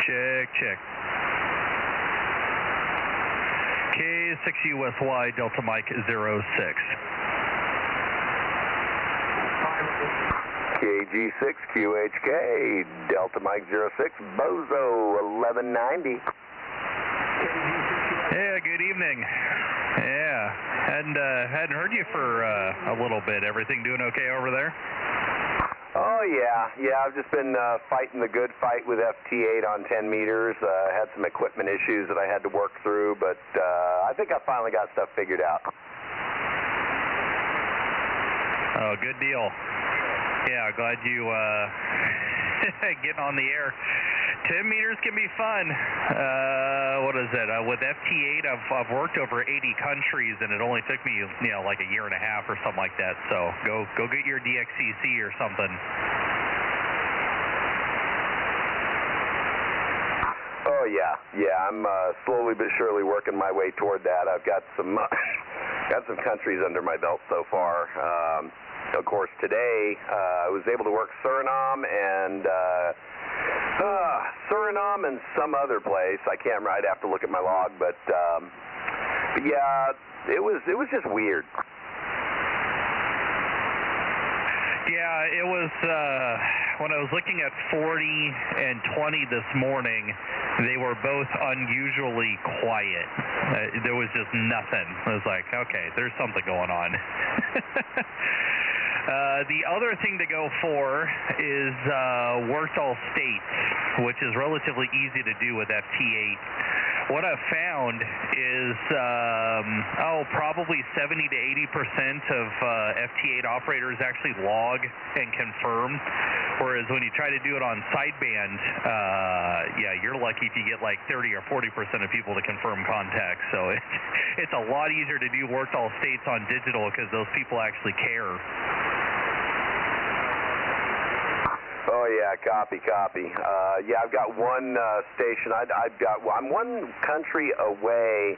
Check. K6USY, Delta Mike 06. KG6QHK, Delta Mike 06, Bozo 1190. Yeah, good evening. Yeah, hadn't heard you for a little bit. Everything doing okay over there? Oh, yeah, I've just been fighting the good fight with FT8 on 10 meters. Had some equipment issues that I had to work through, but I think I finally got stuff figured out. Oh, good deal. Yeah, glad you getting on the air. 10 meters can be fun. What is it? With FT8, I've worked over 80 countries, and it only took me, like a year and a half or something like that. So go get your DXCC or something. Oh yeah. I'm slowly but surely working my way toward that. I've got some countries under my belt so far. Of course, today I was able to work Suriname and some other place. I'd have to look at my log, but yeah, it was just weird. Yeah, it was when I was looking at 40 and 20 this morning, they were both unusually quiet. There was just nothing. I was like, okay, there's something going on. The other thing to go for is worked all states, which is relatively easy to do with FT8. What I've found is, probably 70 to 80% of FT8 operators actually log and confirm, whereas when you try to do it on sideband, you're lucky if you get like 30 or 40% of people to confirm contacts. So it's a lot easier to do worked all states on digital because those people actually care. Oh yeah, copy. I've got one station. I'm one country away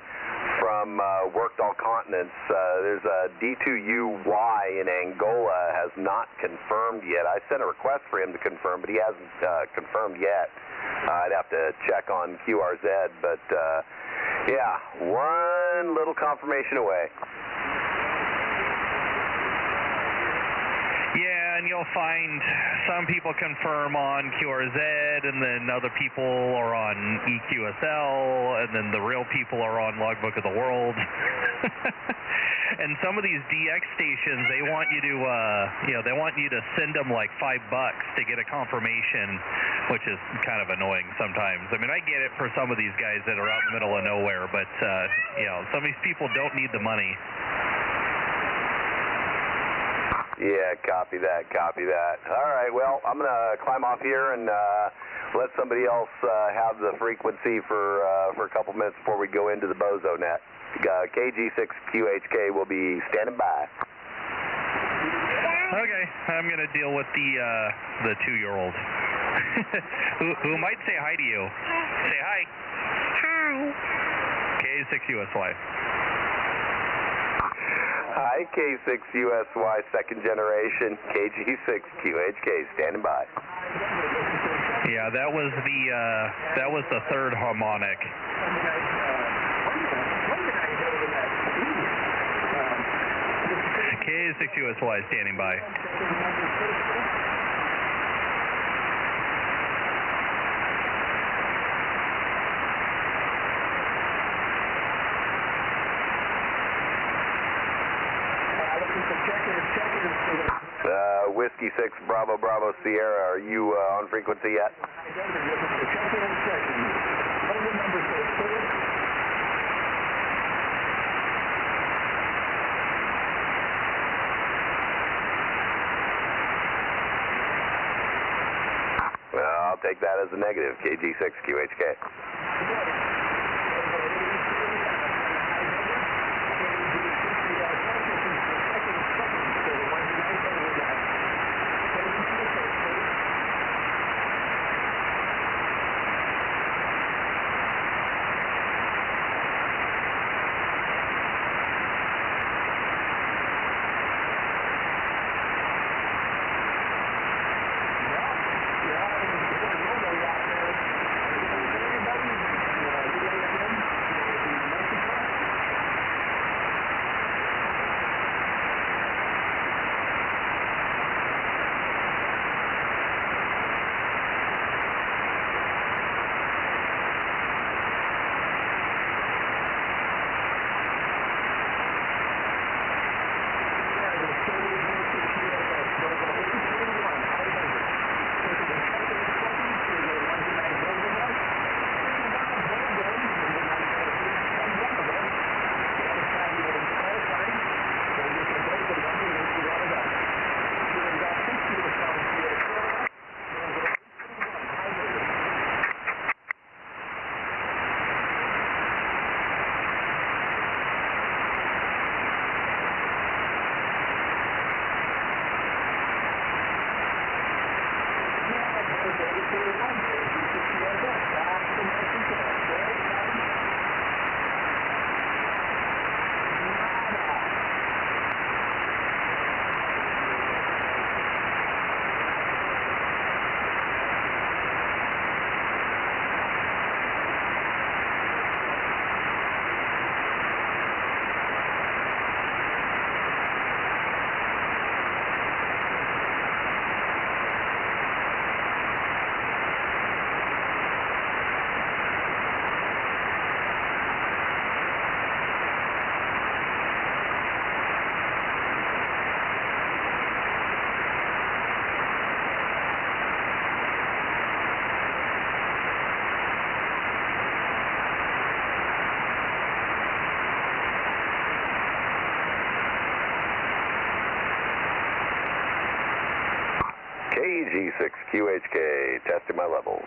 from worked all continents. There's a D2UY in Angola has not confirmed yet. I sent a request for him to confirm, but he hasn't confirmed yet. I'd have to check on QRZ, but yeah, one little confirmation away. Yeah, and you'll find some people confirm on QRZ, and then other people are on EQSL, and then the real people are on Logbook of the World. And some of these DX stations, they want you to, they want you to send them like $5 to get a confirmation, which is kind of annoying sometimes. I mean, I get it for some of these guys that are out in the middle of nowhere, but some of these people don't need the money. Yeah, copy that. All right, well, I'm going to climb off here and let somebody else have the frequency for a couple minutes before we go into the Bozo Net. KG6QHK will be standing by. Okay, I'm going to deal with the 2-year-old who might say hi to you. Say hi. Hi. K6USY. Hi, K6USY, second generation, KG6QHK, standing by. Yeah, that was the third harmonic. K6USY, standing by. Whiskey 6 Bravo Sierra, are you on frequency yet? I'll take that as a negative, KG6QHK. KG6QHK, testing my levels.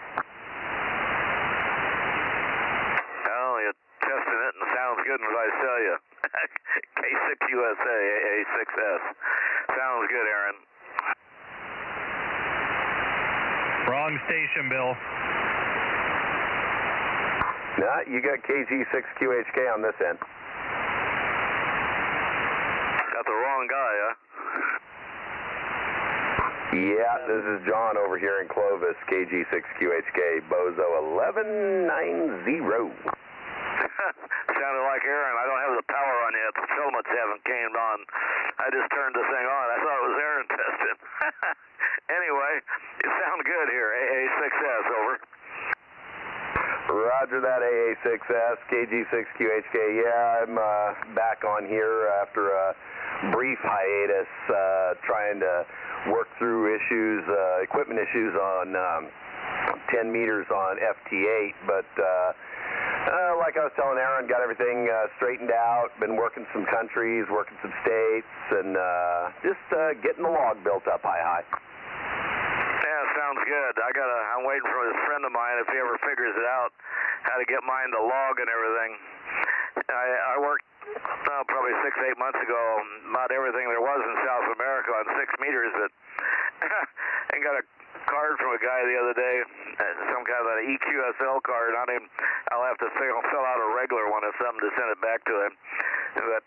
Well, you're testing it and it sounds good as I tell you. K6USA, AA6S. Sounds good, Aaron. Wrong station, Bill. Nah, you got KG6QHK on this end. Got the wrong guy, huh? Yeah, this is John over here in Clovis, KG6QHK, Bozo 1190. Sounded like Aaron. I don't have the power on yet. The filaments haven't came on. I just turned this thing on. I thought it was Aaron testing. Anyway, you sound good here. AA6S, over. Roger that, AA6S, KG6QHK. Yeah, I'm back on here after a brief hiatus, trying to work through issues, equipment issues on 10 meters on FT8, but like I was telling Aaron, got everything straightened out, been working some countries, working some states, and just getting the log built up high. Yeah, sounds good. I'm waiting for this friend of mine, if he ever figures it out, how to get mine to log and everything. I worked probably 6-8 months ago, about everything there was in South America on 6 meters, but and got a card from a guy the other day, some kind of an EQSL card on him. I'll have to fill out a regular one or something to send it back to him. But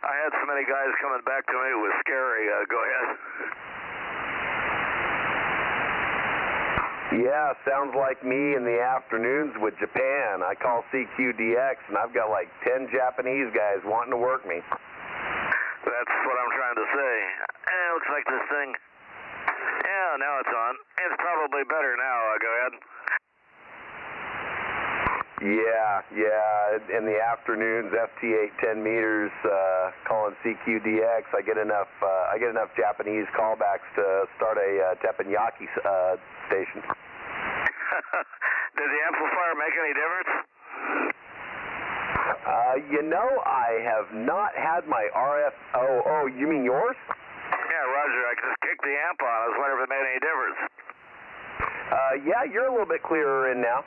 I had so many guys coming back to me, it was scary. Go ahead. Yeah, sounds like me in the afternoons with Japan. I call CQDX, and I've got like 10 Japanese guys wanting to work me. That's what I'm trying to say. It looks like this thing... Yeah, now it's on. It's probably better now. Go ahead. Yeah. In the afternoons, FT8 10 meters, calling CQDX. I get enough Japanese callbacks to start a teppanyaki station. Did the amplifier make any difference? I have not had my RF. Oh, you mean yours? Yeah, Roger. I just kicked the amp on. I was wondering if it made any difference. Yeah, you're a little bit clearer in now.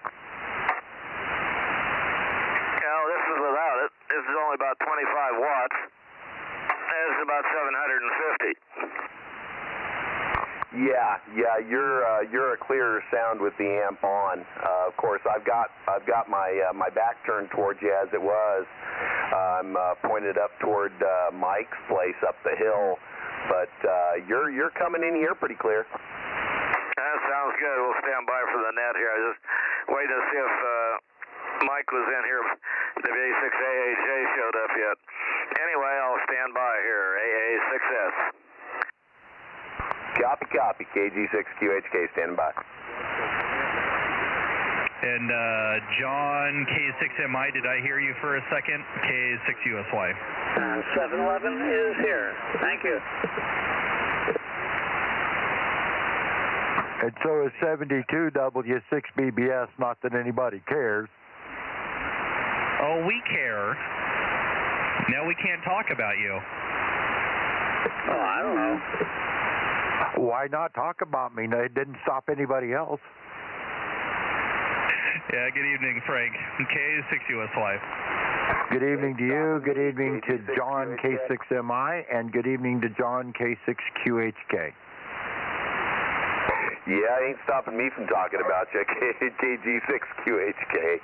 No, this is without it. This is only about 25 watts. This is about 750. Yeah, you're a clearer sound with the amp on. Of course, I've got my back turned towards you as it was. I'm pointed up toward Mike's place up the hill, but you're coming in here pretty clear. That sounds good. We'll stand by for the net here. I just waiting to see if Mike was in here. The A6AAJ showed up yet. Anyway, I'll stand by here. AA6S. Copy. KG6QHK, standing by. And John, K6MI, did I hear you for a second? K6USY. 711 is here. Thank you. And so is 72W6BBS, not that anybody cares. Oh, we care. Now we can't talk about you. Oh, I don't know. Why not talk about me? No, it didn't stop anybody else. Yeah, good evening, Frank. K6USY. Good evening to you. Good evening to John K6MI, and good evening to John K6QHK. Yeah, ain't stopping me from talking about you, KG6QHK.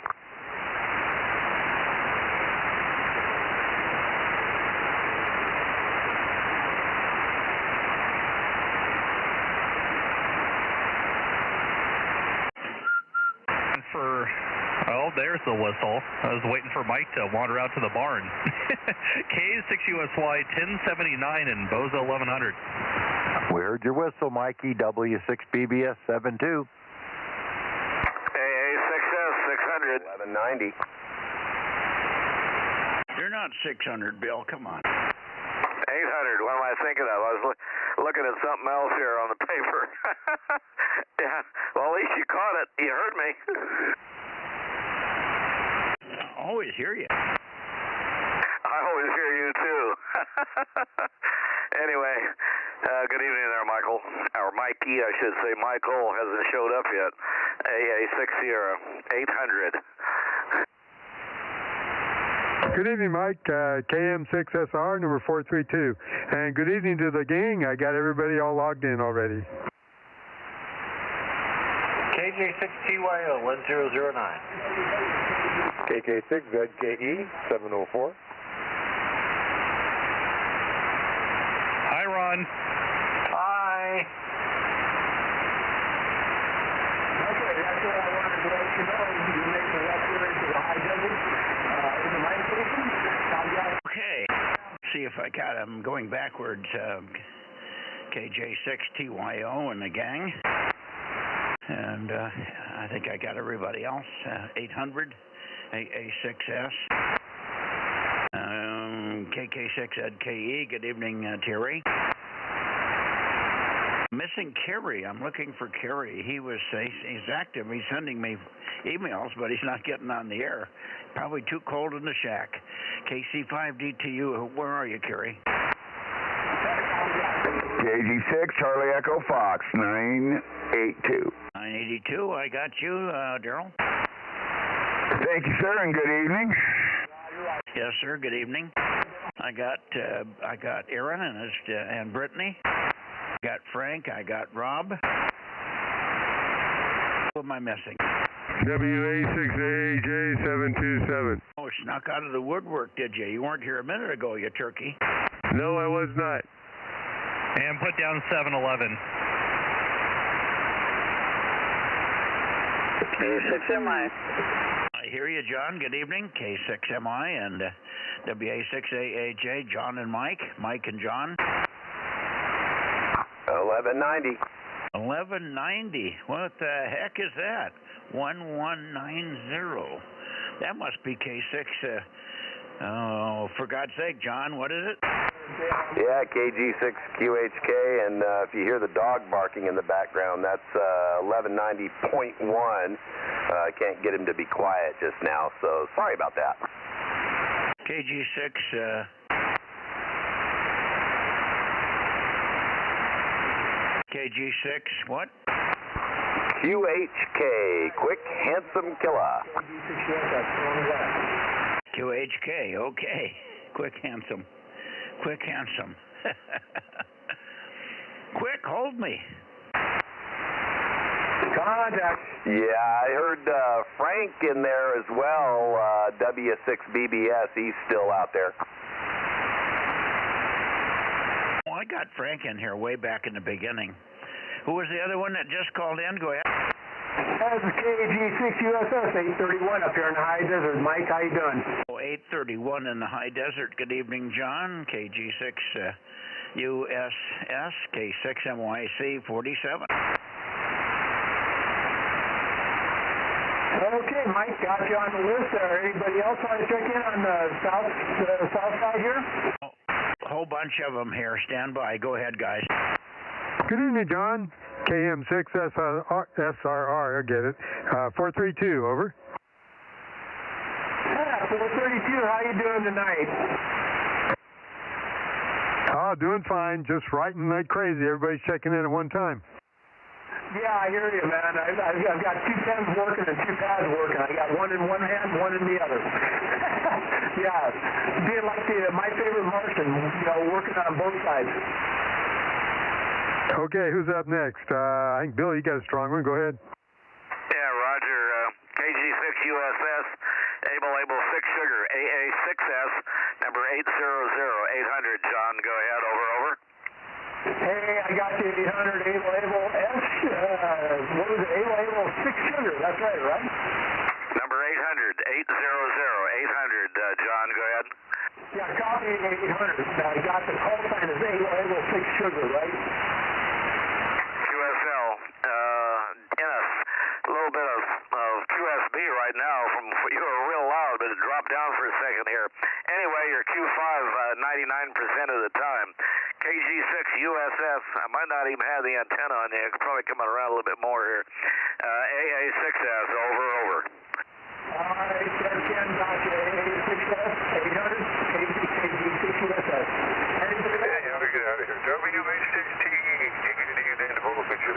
There's the whistle. I was waiting for Mike to wander out to the barn. K6USY 1079 and Bozo 1100. We heard your whistle, Mikey. W6BBS 72. AA6S 600. 1190. You're not 600, Bill. Come on. 800. What am I thinking of? I was looking at something else here on the paper. Yeah. Well, at least you caught it. You heard me. I always hear you. I always hear you, too. Anyway, Good evening there, Michael. Or Mikey, I should say. Michael hasn't showed up yet. AA60, 800. Good evening, Mike. KM6SR, number 432. And good evening to the gang. I got everybody all logged in already. KJ6TYO 1009. KK6ZKE 704. Hi, Ron. Hi. Okay, that's what I wanted to let you know. You make the left turn to the high desert in the mine station. Okay. See if I got him going backwards. KJ6TYO and the gang. And I think I got everybody else. 800 AA6S. KK6ZKE. Good evening, Terry. Missing Kerry. I'm looking for Kerry. He's active. He's sending me emails, but he's not getting on the air. Probably too cold in the shack. KC5DTU. Where are you, Kerry? KG6 Charlie Echo Fox 982. 982. I got you, Daryl. Thank you, sir, and good evening. Yes, sir. Good evening. I got Aaron and Brittany. I got Frank. I got Rob. Who am I missing? WA6AJ727. Oh, snuck out of the woodwork, did you? You weren't here a minute ago, you turkey. No, I was not. And put down 711. K6MI. I hear you, John. Good evening. K6MI and WA6AAJ, John and Mike. Mike and John. 1190. 1190. What the heck is that? 1190. That must be K6. Oh, for God's sake, John, what is it? Yeah, KG6QHK, and if you hear the dog barking in the background, that's 1190.1. I can't get him to be quiet just now, so sorry about that. KG6, KG6, what? QHK, quick, handsome killer. QHK, okay. Quick, handsome. Quick, handsome. Quick, hold me. Contact. Yeah, I heard Frank in there as well, W6BBS. He's still out there. Well, I got Frank in here way back in the beginning. Who was the other one that just called in? Go ahead. That's KG6USS 831 up here in the high desert. Mike, how you doing? Oh, 831 in the high desert. Good evening, John. KG6 USS K6MYC 47. Okay, Mike, got you on the list there. Anybody else want to check in on the south side here? Oh, a whole bunch of them here. Stand by. Go ahead, guys. Good evening, John. KM6SRR, I get it. 432, over. Yeah, 432, how you doing tonight? Oh, doing fine. Just writing like crazy. Everybody's checking in at one time. Yeah, I hear you, man. I've got two pens working and two pads working. I got one in one hand, one in the other. Yeah, being like my favorite Martian, working on both sides. Okay, who's up next? I think, Bill, you got a strong one. Go ahead. Yeah, Roger. KG6USS, Able 6 Sugar, AA6S, number 800. John, go ahead. Over. Hey, I got you 800 Able S. What was it? Able 6 Sugar. That's right? Number 800, 800. John, go ahead. Yeah, copy 800. I got the call sign as Able 6 Sugar, right? QSL, Dennis, a little bit of QSB right now. You were real loud, but it dropped down for a second here. Anyway, your Q5 99% of the time. KG6USS, I might not even have the antenna on there. It's probably coming around a little bit more here. AA6S, over. All right, that's Ken, got you. AA6S, 800, KG6USS. Hey, how do we get out of here? WA6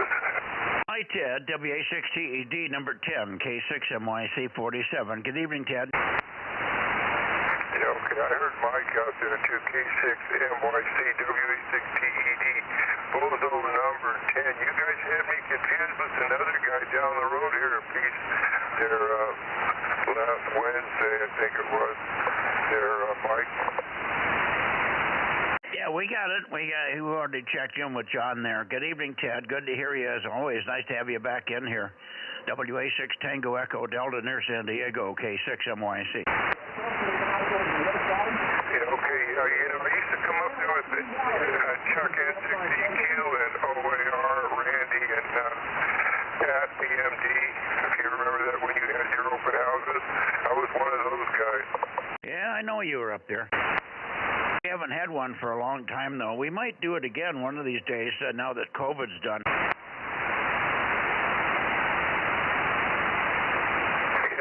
messages. Hi, Ted. WA6TED number 10, K6MYC 47. Good evening, Ted. Yeah, okay. I heard Mike out there too. K6MYC WA6TED. Bozo number 10. You guys had me confused with another guy down the road here a piece there last Wednesday, I think it was. There, Mike. Yeah, we got it. We already checked in with John there. Good evening, Ted. Good to hear you as always. Nice to have you back in here. WA6 Tango Echo Delta near San Diego, K6MYC. Yeah, okay. I used to come up there with Chuck N6EQ and OAR, Randy, and Pat BMD. If you remember that when you had your open houses, I was one of those guys. Yeah, I know you were up there. We haven't had one for a long time, though. We might do it again one of these days now that COVID's done. Yeah,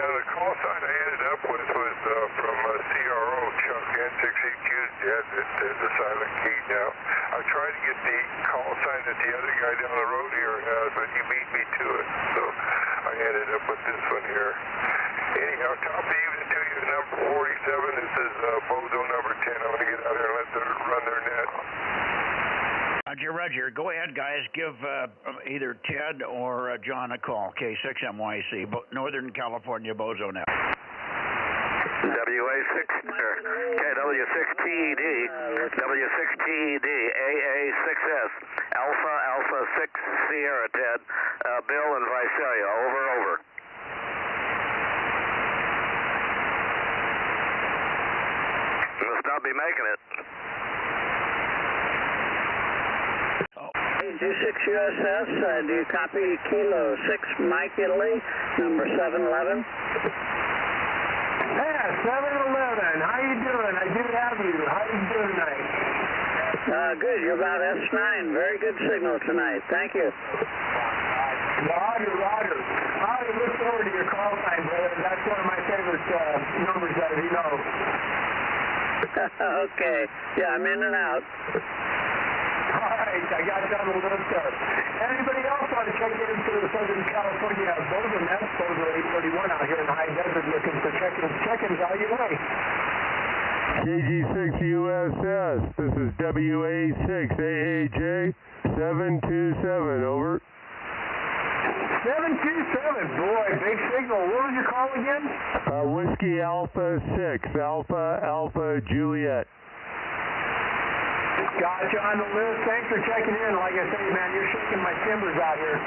the call sign I ended up with was from CRO, Chuck N6EQ's dead. It's a silent key now. I tried to get the call sign that the other guy down the road here has, but he beat me to it. So I ended up with this one here. Anyhow, top of the evening to you, number 47. This is Bozo number 10. I'm going to get out here and let them run their net. Roger. Go ahead, guys. Give either Ted or John a call. K6MYC, Northern California Bozo Net. WA6, KW6TED, W6TED, AA6S, Alpha 6 Sierra, Ted, Bill and Visalia, over. Must not be making it. G6USS, do you copy Kilo 6 Mike Italy, number 711? Yeah, 711. How you doing? I do have you. How you doing tonight? Good. You're about S9. Very good signal tonight. Thank you. Roger. I look forward to your call sign, brother. That's one of my favorite numbers, as you know. Okay. Yeah, I'm in and out. All right, I got you on the list there. Anybody else want to check into the Southern California Bozo Net, Bozo 831 out here in the high desert looking for check-ins out your way? KG6USS, this is WA6AAJ 727, over. 727, boy, big signal. What was your call again? Whiskey Alpha 6, Alpha Juliet. Got you on the list. Thanks for checking in. Like I say, man, you're shaking my timbers out here.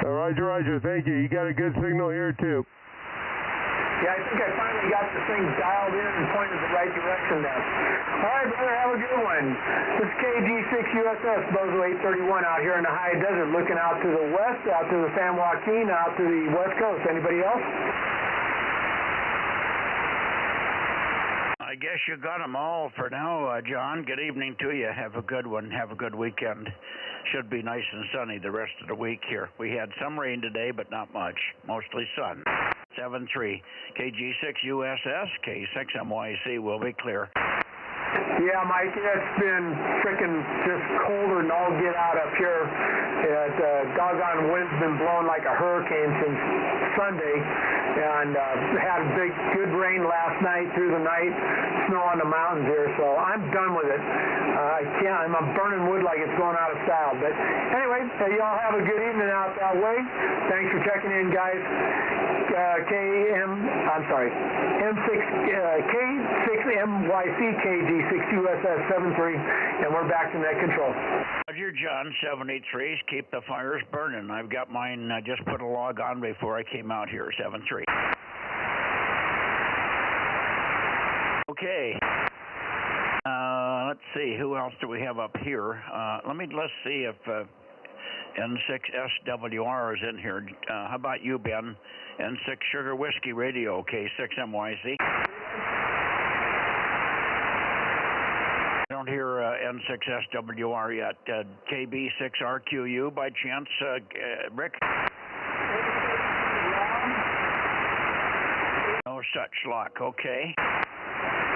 Roger. Thank you. You got a good signal here, too. Yeah, I think I finally got this thing dialed in and pointed the right direction now. All right, brother, have a good one. This is KG6USS, Bozo 831 out here in the high desert, looking out to the west, out to the San Joaquin, out to the west coast. Anybody else? I guess you got them all for now, John. Good evening to you. Have a good one. Have a good weekend. Should be nice and sunny the rest of the week here. We had some rain today, but not much. Mostly sun. 7-3. KG6USS, K6MYC will be clear. Yeah, Mike, it's been frickin' just colder than all get out up here. Doggone wind's been blowing like a hurricane since Sunday, and had good rain last night through the night, snow on the mountains here, so I'm done with it. I'm burning wood like it's going out of style. But anyway, y'all have a good evening out that way. Thanks for checking in, guys. K6MYC KG6USS 73, and we're back to net control. Roger, John, 783s. Keep the fires burning. I've got mine. I just put a log on before I came out here, 7-3. Okay. Let's see. Who else do we have up here? Let's see if N6SWR is in here. How about you, Ben? N6 Sugar Whiskey Radio, K6MYC. I don't hear N6SWR yet. KB6RQU by chance, Rick? No such luck. Okay.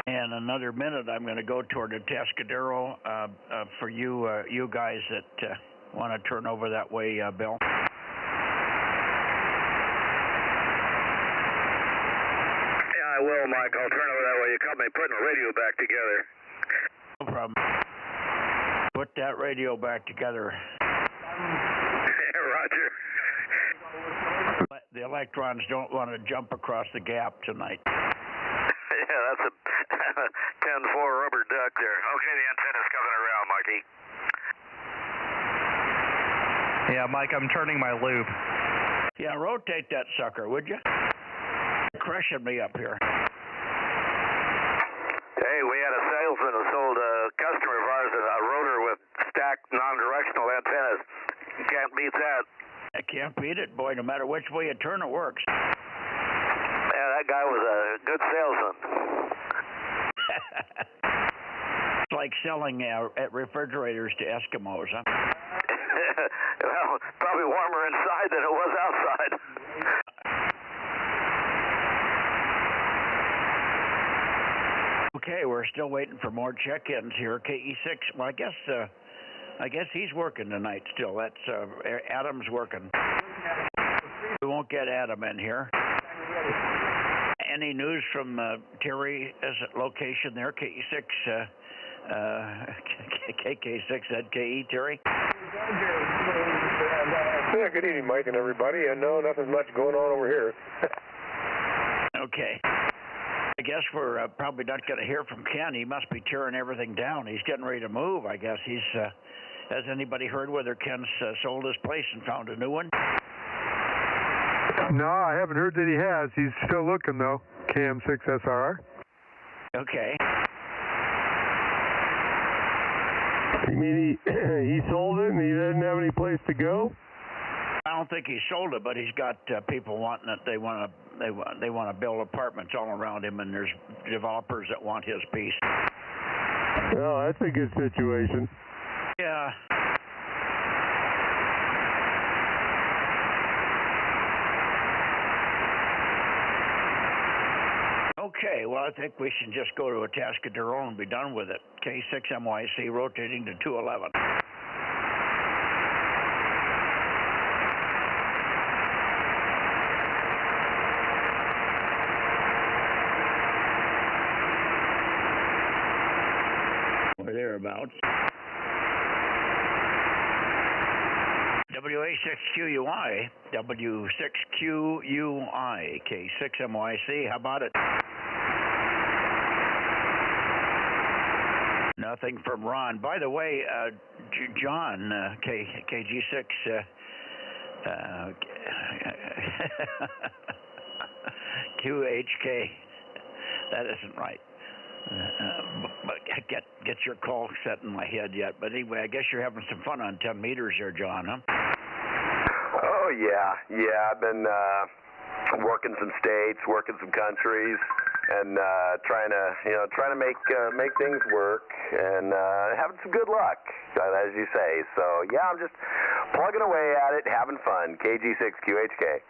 In another minute, I'm going to go toward the Tascadero for you guys that Want to turn over that way, Bill? Yeah, I will, Mike. I'll turn over that way. You caught me putting the radio back together. No problem. Put that radio back together. Roger. The electrons don't want to jump across the gap tonight. Yeah, that's a 10-4 rubber duck there. Okay, the antenna's coming around, Mikey. Yeah, Mike, I'm turning my loop. Yeah, rotate that sucker, would you? Crushing me up here. Hey, we had a salesman who sold a customer of ours a rotor with stacked non-directional antennas. Can't beat that. I can't beat it, boy. No matter which way you turn, it works. Yeah, that guy was a good salesman. It's like selling refrigerators to Eskimos, huh? Well, probably warmer inside than it was outside. Okay, we're still waiting for more check-ins here. KE6. Well, I guess he's working tonight still. That's Adam's working. We won't get Adam in here. Any news from Terry's location there? KE6, KK6ZKE, Terry? Yeah, good evening, Mike and everybody. No, nothing much going on over here. Okay. I guess we're probably not going to hear from Ken. He must be tearing everything down. He's getting ready to move. I guess he's... has anybody heard whether Ken's sold his place and found a new one? No, I haven't heard that he has. He's still looking, though. KM6SR. Okay. You mean he sold it and he doesn't have any place to go? I don't think he sold it, but he's got people wanting it. They want to build apartments all around him, and there's developers that want his piece. Oh, that's a good situation. Yeah. Okay, well, I think we should just go to Atascadero and be done with it. K6MYC rotating to 211. Or thereabouts. WA6QUI, W6QUI, K6MYC, how about it? Nothing from Ron. By the way, John, KG6, QHK, that isn't right. But get your call set in my head yet. But anyway, I guess you're having some fun on 10 meters there, John, huh? Oh, yeah. I've been working some states, working some countries, and trying to make things work, and having some good luck, as you say. So, yeah, I'm just plugging away at it, having fun. KG6QHK.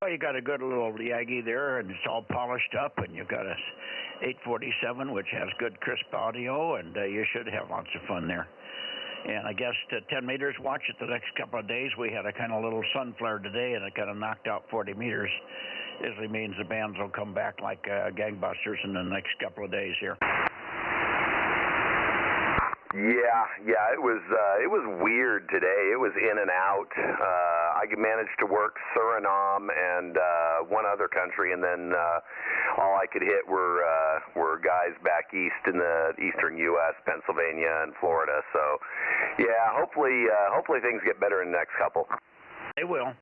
Well, you got a good little Yagi there, and it's all polished up, and you've got a 847, which has good crisp audio, and you should have lots of fun there. And I guess 10 meters, watch it the next couple of days. We had a kind of little sun flare today, and it kind of knocked out 40 meters. Usually means the bands will come back like gangbusters in the next couple of days here. Yeah, it was weird today. It was in and out. I managed to work Suriname and one other country, and then all I could hit were guys back east in the eastern U.S., Pennsylvania and Florida. So, yeah, hopefully things get better in the next couple. They will.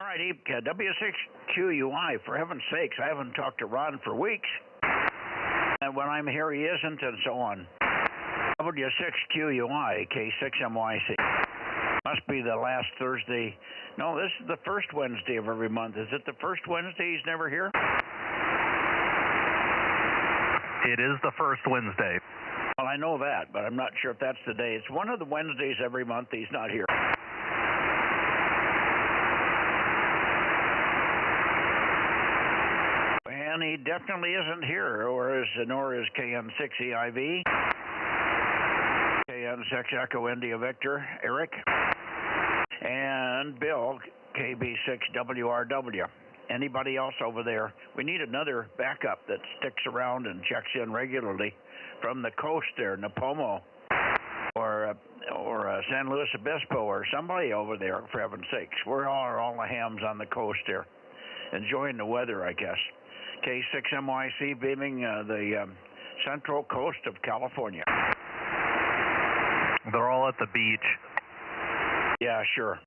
All right, W6QUI, for heaven's sakes, I haven't talked to Ron for weeks. And when I'm here, he isn't, and so on. W6QUI, K6MYC. Must be the last Thursday. No, this is the first Wednesday of every month. Is it the first Wednesday he's never here? It is the first Wednesday. Well, I know that, but I'm not sure if that's the day. It's one of the Wednesdays every month he's not here. And he definitely isn't here, nor is KN6EIV. KN6 6 Echo India Victor, Eric, and Bill, KB6WRW. Anybody else over there? We need another backup that sticks around and checks in regularly from the coast there, Napomo, or San Luis Obispo, or somebody over there, for heaven's sakes. We're all the hams on the coast there, enjoying the weather, I guess. K6MYC beaming the central coast of California. They're all at the beach. Yeah, sure.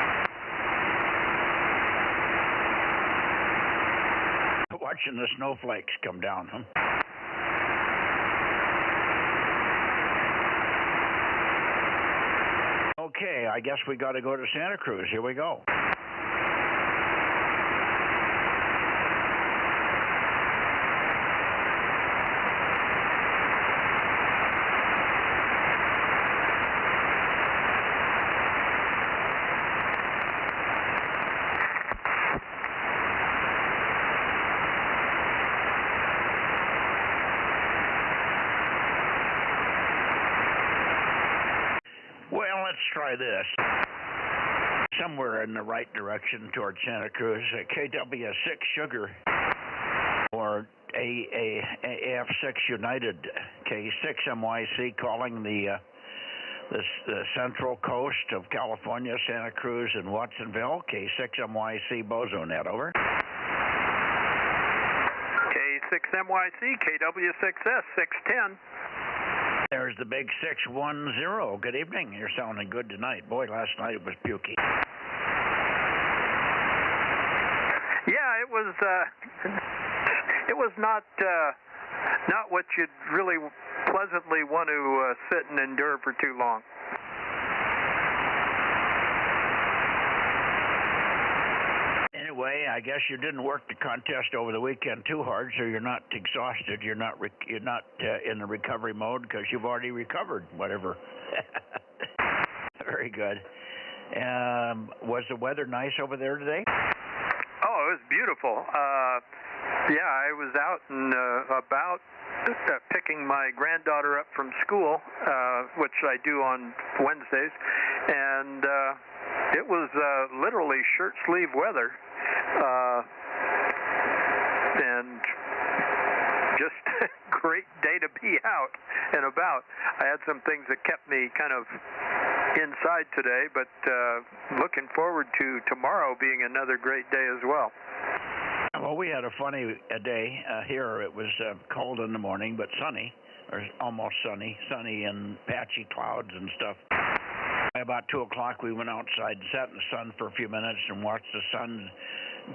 Watching the snowflakes come down, huh? Okay, I guess we got to go to Santa Cruz. Here we go. Well, let's try this. Somewhere in the right direction toward Santa Cruz, KW6 Sugar, or AF6 United, K6MYC calling the central coast of California, Santa Cruz and Watsonville, K6MYC Bozo Net, over. K6MYC, KW6S, 610. There's the big 610. Good evening. You're sounding good tonight. Boy, last night it was pukey. Yeah, it was not what you'd really pleasantly want to sit and endure for too long. Anyway, I guess you didn't work the contest over the weekend too hard, so you're not exhausted. You're not in the recovery mode because you've already recovered whatever. Very good. Was the weather nice over there today? Oh, it was beautiful. Yeah, I was out and about picking my granddaughter up from school, which I do on Wednesdays, and it was literally shirt sleeve weather, and just a great day to be out and about. I had some things that kept me kind of inside today, but looking forward to tomorrow being another great day as well. Well, we had a funny day here. It was cold in the morning, but sunny, or almost sunny and patchy clouds and stuff. By about 2 o'clock, we went outside and sat in the sun for a few minutes and watched the sun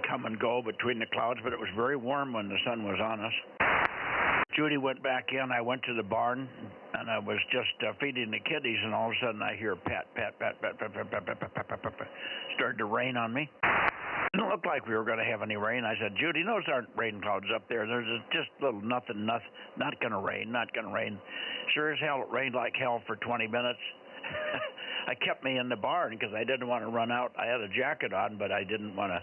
come and go between the clouds, but it was very warm when the sun was on us. Judy went back in. I went to the barn, and I was just feeding the kiddies, and all of a sudden I hear pat, pat, pat, pat, pat, pat, pat, pat, pat, pat, pat, pat. Started to rain on me. It didn't look like we were going to have any rain. I said, Judy, those aren't rain clouds up there. There's just little nothing, not going to rain, not going to rain. Sure as hell, it rained like hell for 20 minutes. I kept me in the barn because I didn't want to run out. I had a jacket on, but I didn't want to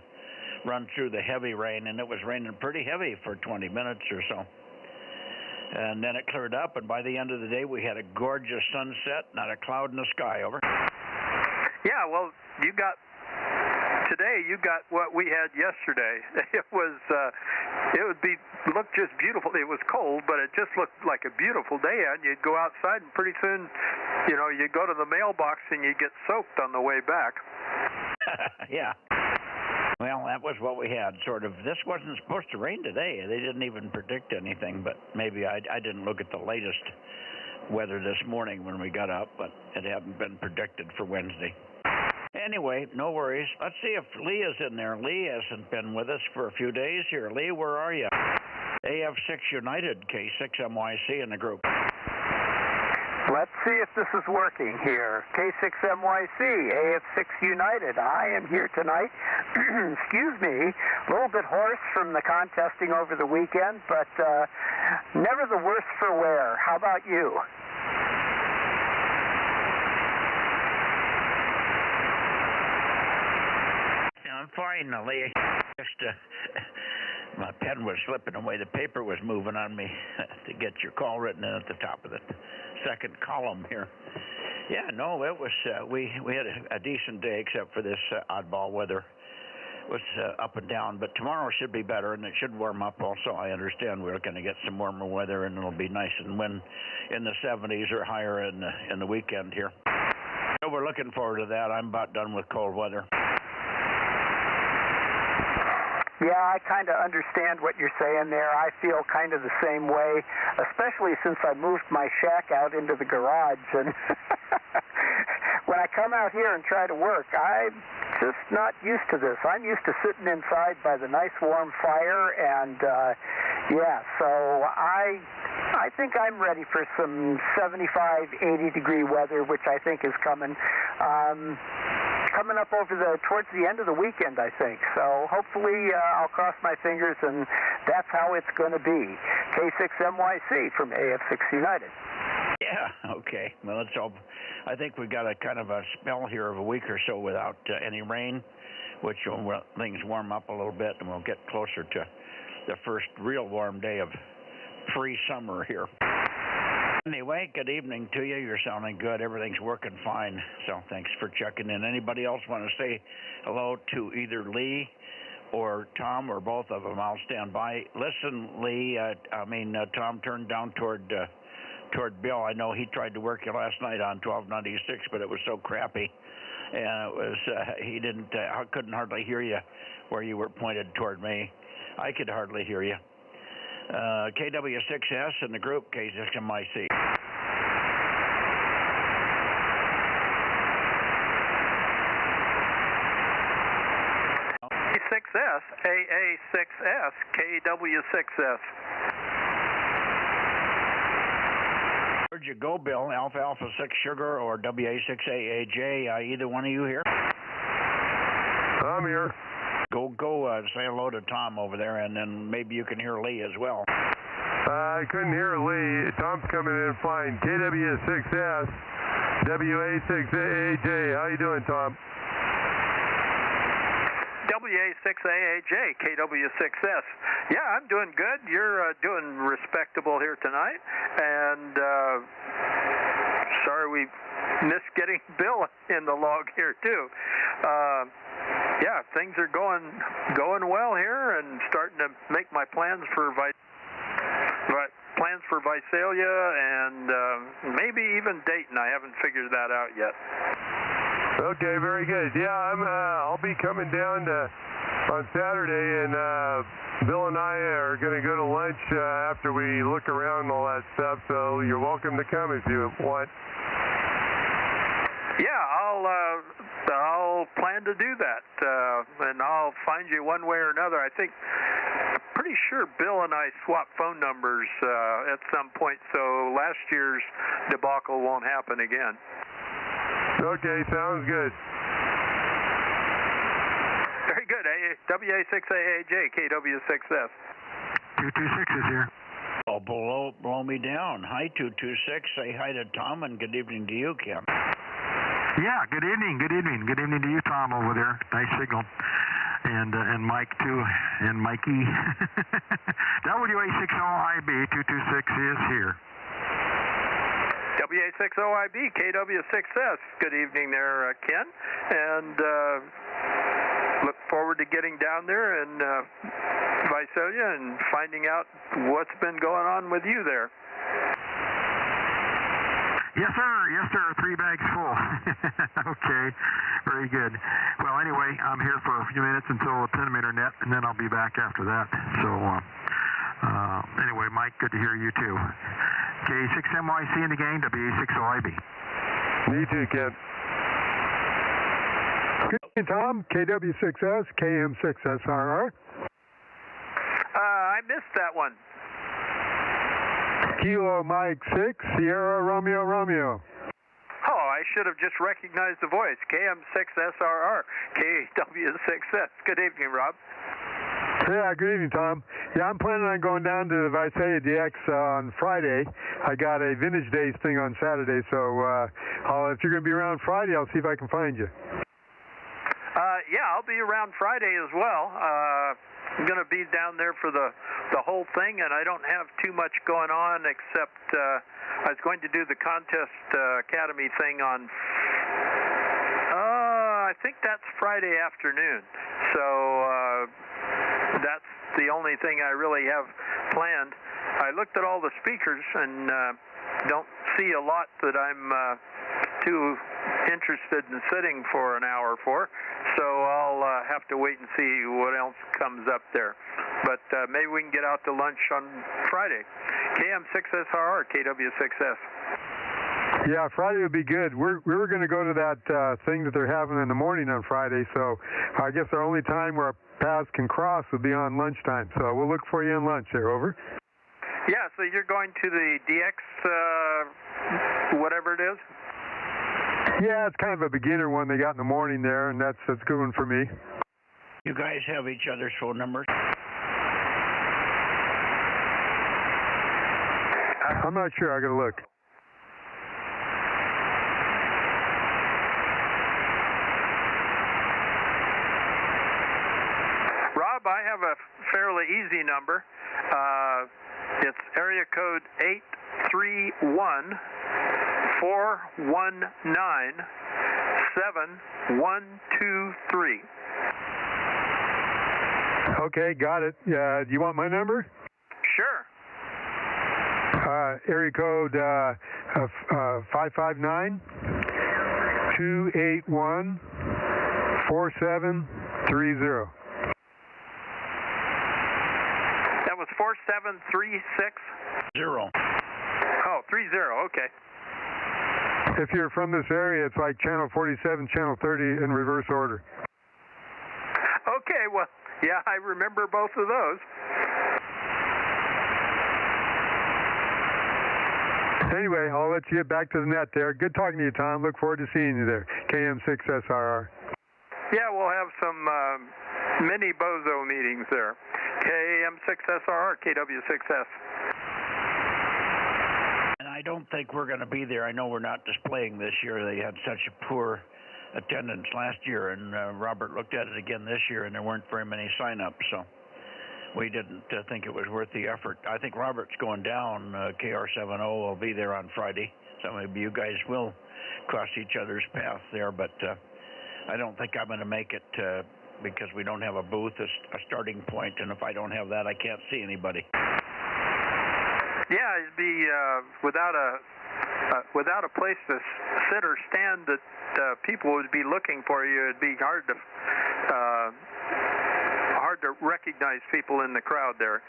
run through the heavy rain, and it was raining pretty heavy for 20 minutes or so. And then it cleared up, and by the end of the day, we had a gorgeous sunset, not a cloud in the sky, over. Yeah, well, today you got what we had yesterday. It looked just beautiful. It was cold, but it just looked like a beautiful day, and you'd go outside, and pretty soon, you go to the mailbox, and you get soaked on the way back. Yeah. Well, that was what we had, sort of. This wasn't supposed to rain today. They didn't even predict anything, but maybe I didn't look at the latest weather this morning when we got up, but it hadn't been predicted for Wednesday. Anyway, no worries. Let's see if Lee is in there. Lee hasn't been with us for a few days here. Lee, where are you? AF6 United, K6MYC in the group. Let's see if this is working here. K6MYC, AF6 United. I am here tonight. Excuse me, a little bit hoarse from the contesting over the weekend, but never the worse for wear. How about you? I'm fine, Lee. Just my pen was slipping away. The paper was moving on me to get your call written in at the top of the second column here. Yeah, no, it was. We had a decent day except for this oddball weather. It was up and down, but tomorrow should be better, and it should warm up also. I understand we're going to get some warmer weather, and it'll be nice and wind in the 70s or higher in the weekend here. So we're looking forward to that. I'm about done with cold weather. Yeah, I kind of understand what you're saying there. I feel kind of the same way, especially since I moved my shack out into the garage. And when I come out here and try to work, I'm just not used to this. I'm used to sitting inside by the nice warm fire, and yeah, so I think I'm ready for some 75, 80-degree weather, which I think is coming. Coming up towards the end of the weekend, I think. So hopefully I'll cross my fingers, and that's how it's going to be. K6MYC from AF6 United. Yeah, okay. Well, let's hope. I think we've got a kind of a spell here of a week or so without any rain, which will things warm up a little bit, and we'll get closer to the first real warm day of pre-summer here. Anyway, good evening to you. You're sounding good. Everything's working fine. So thanks for checking in. Anybody else want to say hello to either Lee or Tom or both of them? I'll stand by. Listen, Lee, Tom turned down toward Bill. I know he tried to work you last night on 1296, but it was so crappy. And it was, he didn't, I couldn't hardly hear you where you were pointed toward me. I could hardly hear you. KW6S and the group K6MIC. A6S, AA6S, KW6S. Where'd you go, Bill? Alpha Alpha 6 Sugar or WA6AAJ? Either one of you here? I'm here. Go say hello to Tom over there, and then maybe you can hear Lee as well. I couldn't hear Lee. Tom's coming in fine. KW6S, WA6AAJ. How you doing, Tom? WA6AAJ, KW6S. Yeah, I'm doing good. You're doing respectable here tonight, and sorry we missed getting Bill in the log here too. Yeah, things are going well here, and starting to make my plans for Visalia and maybe even Dayton. I haven't figured that out yet. Okay, very good. Yeah, I'll be coming down on Saturday, and Bill and I are going to go to lunch after we look around and all that stuff. So you're welcome to come if you want. Yeah, I'll plan to do that, and I'll find you one way or another. I'm pretty sure Bill and I swapped phone numbers at some point, so last year's debacle won't happen again. Okay, sounds good. Very good. WA6AAJ, KW6S. 226 is here. Oh, blow me down. Hi, 226. Say hi to Tom, and good evening to you, Kim. Yeah, good evening. Good evening. Good evening to you, Tom, over there. Nice signal. And Mike, too, and Mikey. WA60IB 226 is here. WA60IB, KW6S. Good evening there, Ken. And look forward to getting down there and Visalia and finding out what's been going on with you there. Yes, sir. Yes, sir. 3 bags full. Okay. Very good. Well, anyway, I'm here for a few minutes until 10-meter net, and then I'll be back after that. So, anyway, Mike, good to hear you, too. K6MYC in the game, WA60IB. Me too, Ken. Good evening, Tom. KW6S, KM6SRR. I missed that one. Kilo Mike 6, Sierra Romeo Romeo. Oh, I should have just recognized the voice. KM6SRR, KW6S. Good evening, Rob. Yeah, good evening, Tom. Yeah, I'm planning on going down to the Visalia DX on Friday. I got a Vintage Days thing on Saturday, so if you're going to be around Friday, I'll see if I can find you. Yeah, I'll be around Friday as well. going to be down there for the whole thing, and I don't have too much going on except I was going to do the Contest Academy thing on, I think that's Friday afternoon. So that's the only thing I really have planned. I looked at all the speakers and don't see a lot that I'm too interested in sitting for an hour for, so I'll have to wait and see what else comes up there. But maybe we can get out to lunch on Friday. KM6SRR, KW6S. Yeah, Friday would be good. We were going to go to that thing that they're having in the morning on Friday, so I guess our only time where our paths can cross would be on lunchtime. So we'll look for you on lunch there, over. Yeah, so you're going to the DX, whatever it is? Yeah, it's kind of a beginner one they got in the morning there, and that's a good one for me. You guys have each other's phone numbers? I'm not sure. I got to look. Rob, I have a fairly easy number. It's area code 831-419-7123. Okay, got it. Do you want my number? Sure. Area code 559-281-4730. That was 4736? 0. Oh, 30, okay. If you're from this area, it's like channel 47, channel 30 in reverse order. Okay, well, yeah, I remember both of those. Anyway, I'll let you get back to the net there. Good talking to you, Tom. Look forward to seeing you there. KM6SRR. Yeah, we'll have some mini Bozo meetings there. KM6SRR, KW6S. And I don't think we're going to be there. I know we're not displaying this year. They had such a poor attendance last year, and Robert looked at it again this year, and there weren't very many sign-ups, so we didn't think it was worth the effort. I think Robert's going down. KR70 will be there on Friday, so maybe you guys will cross each other's path there, but I don't think I'm going to make it because we don't have a booth, a starting point, and if I don't have that, I can't see anybody. Yeah, it'd be without a place to sit or stand that people would be looking for you. It'd be hard to recognize people in the crowd there.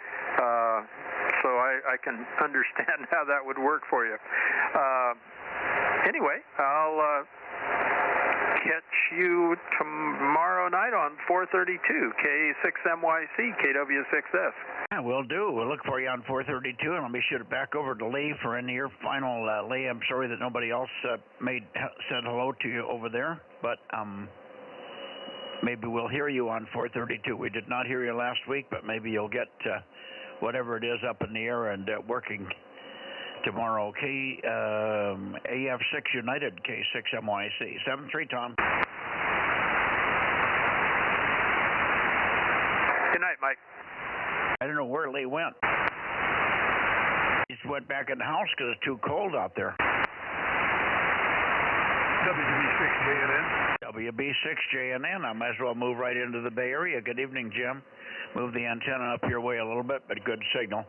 So I can understand how that would work for you. Anyway, I'll catch you tomorrow night on 432 K6MYC KW6S. Yeah, we'll do. We'll look for you on 432, and I'll be sure to back over to Lee for any of your final. Lee, I'm sorry that nobody else said hello to you over there, but maybe we'll hear you on 432. We did not hear you last week, but maybe you'll get whatever it is up in the air and working tomorrow. AF6 United, K6MYC. 73, Tom. Good night, Mike. I don't know where Lee went. He just went back in the house because it's too cold out there. WB6JNN. WB6JNN. I might as well move right into the Bay Area. Good evening, Jim. Move the antenna up your way a little bit, but good signal.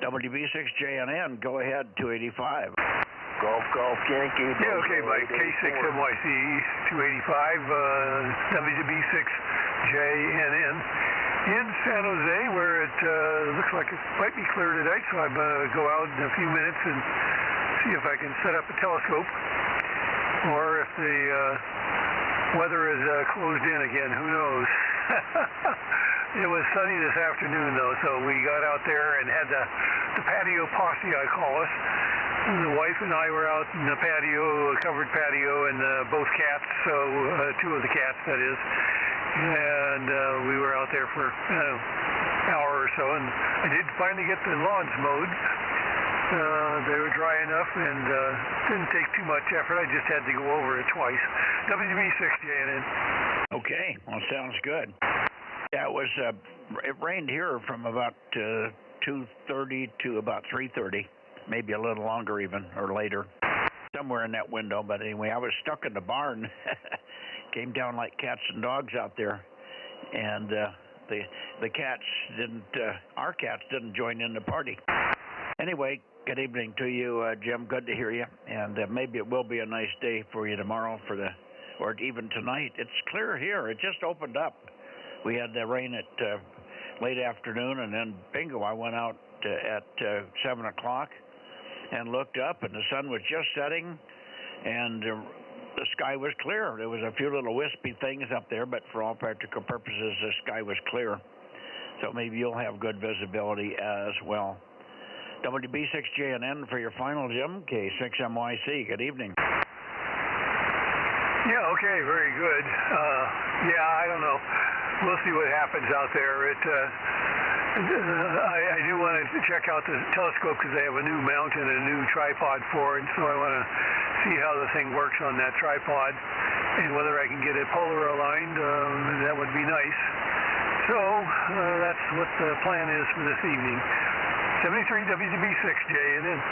WB6JNN, go ahead, 285. Golf, Yankee. Yeah, okay, Mike. K6MYC 285, WB6JNN. In San Jose, where it looks like it might be clear tonight, so I'm going to go out in a few minutes and see if I can set up a telescope, or if the weather is closed in again. Who knows? It was sunny this afternoon, though, so we got out there and had the patio posse, I call us. The wife and I were out in the patio, a covered patio, and both cats, so two of the cats, that is. And we were out there for an hour or so, and I did finally get the lawns mowed. They were dry enough, and didn't take too much effort. I just had to go over it twice. WB6JNN. Okay, well, sounds good. Yeah, it rained here from about 2:30 to about 3:30, maybe a little longer even, or later, somewhere in that window. But anyway, I was stuck in the barn. Came down like cats and dogs out there, and the cats didn't. Our cats didn't join in the party. Anyway, good evening to you, Jim. Good to hear you. And maybe it will be a nice day for you tomorrow, or even tonight. It's clear here. It just opened up. We had the rain at late afternoon, and then bingo, I went out at 7 o'clock and looked up, and the sun was just setting, and the sky was clear. There was a few little wispy things up there, but for all practical purposes, the sky was clear. So maybe you'll have good visibility as well. WB6JNN for your final, Jim. K6MYC. Good evening. Yeah, okay, very good. I don't know. We'll see what happens out there. I do want to check out the telescope because they have a new mount and a new tripod for it, so I want to see how the thing works on that tripod and whether I can get it polar aligned. That would be nice. So that's what the plan is for this evening. 73 WB6, JNN.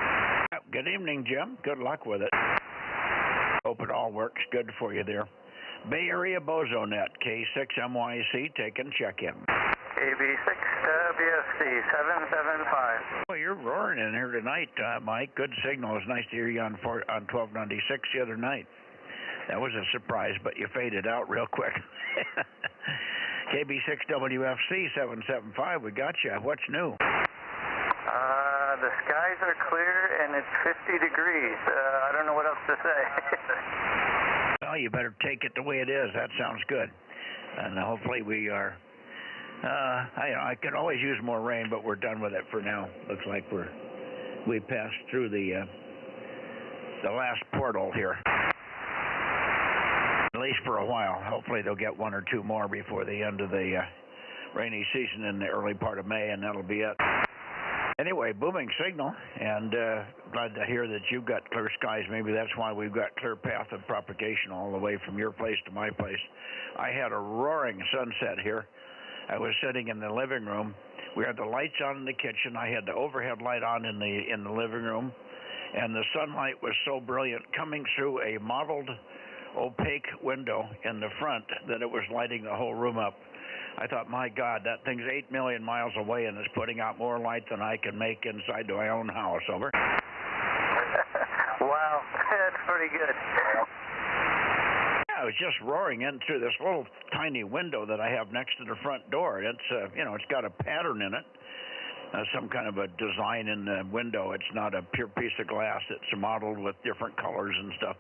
Good evening, Jim. Good luck with it. Hope it all works good for you there. Bay Area Bozo Net, K6MYC, taking check-in. KB6WFC 775. Well, you're roaring in here tonight, Mike. Good signal. It's nice to hear you on 1296 the other night. That was a surprise, but you faded out real quick. KB6WFC 775, we got you. What's new? The skies are clear and it's 50 degrees. I don't know what else to say. Well, you better take it the way it is. That sounds good. And hopefully we are. I could always use more rain, but we're done with it for now. Looks like we passed through the last portal here. At least for a while. Hopefully they'll get one or two more before the end of the rainy season in the early part of May, and that'll be it. Anyway, booming signal, and glad to hear that you've got clear skies. Maybe that's why we've got clear path of propagation all the way from your place to my place. I had a roaring sunset here. I was sitting in the living room. We had the lights on in the kitchen. I had the overhead light on in the living room, and the sunlight was so brilliant coming through a mottled opaque window in the front that it was lighting the whole room up. I thought, my God, that thing's 8 million miles away and is putting out more light than I can make inside my own house. Over. Wow, that's pretty good. Yeah, it was just roaring in through this little tiny window that I have next to the front door. It's it's got a pattern in it, some kind of a design in the window. It's not a pure piece of glass. It's modeled with different colors and stuff.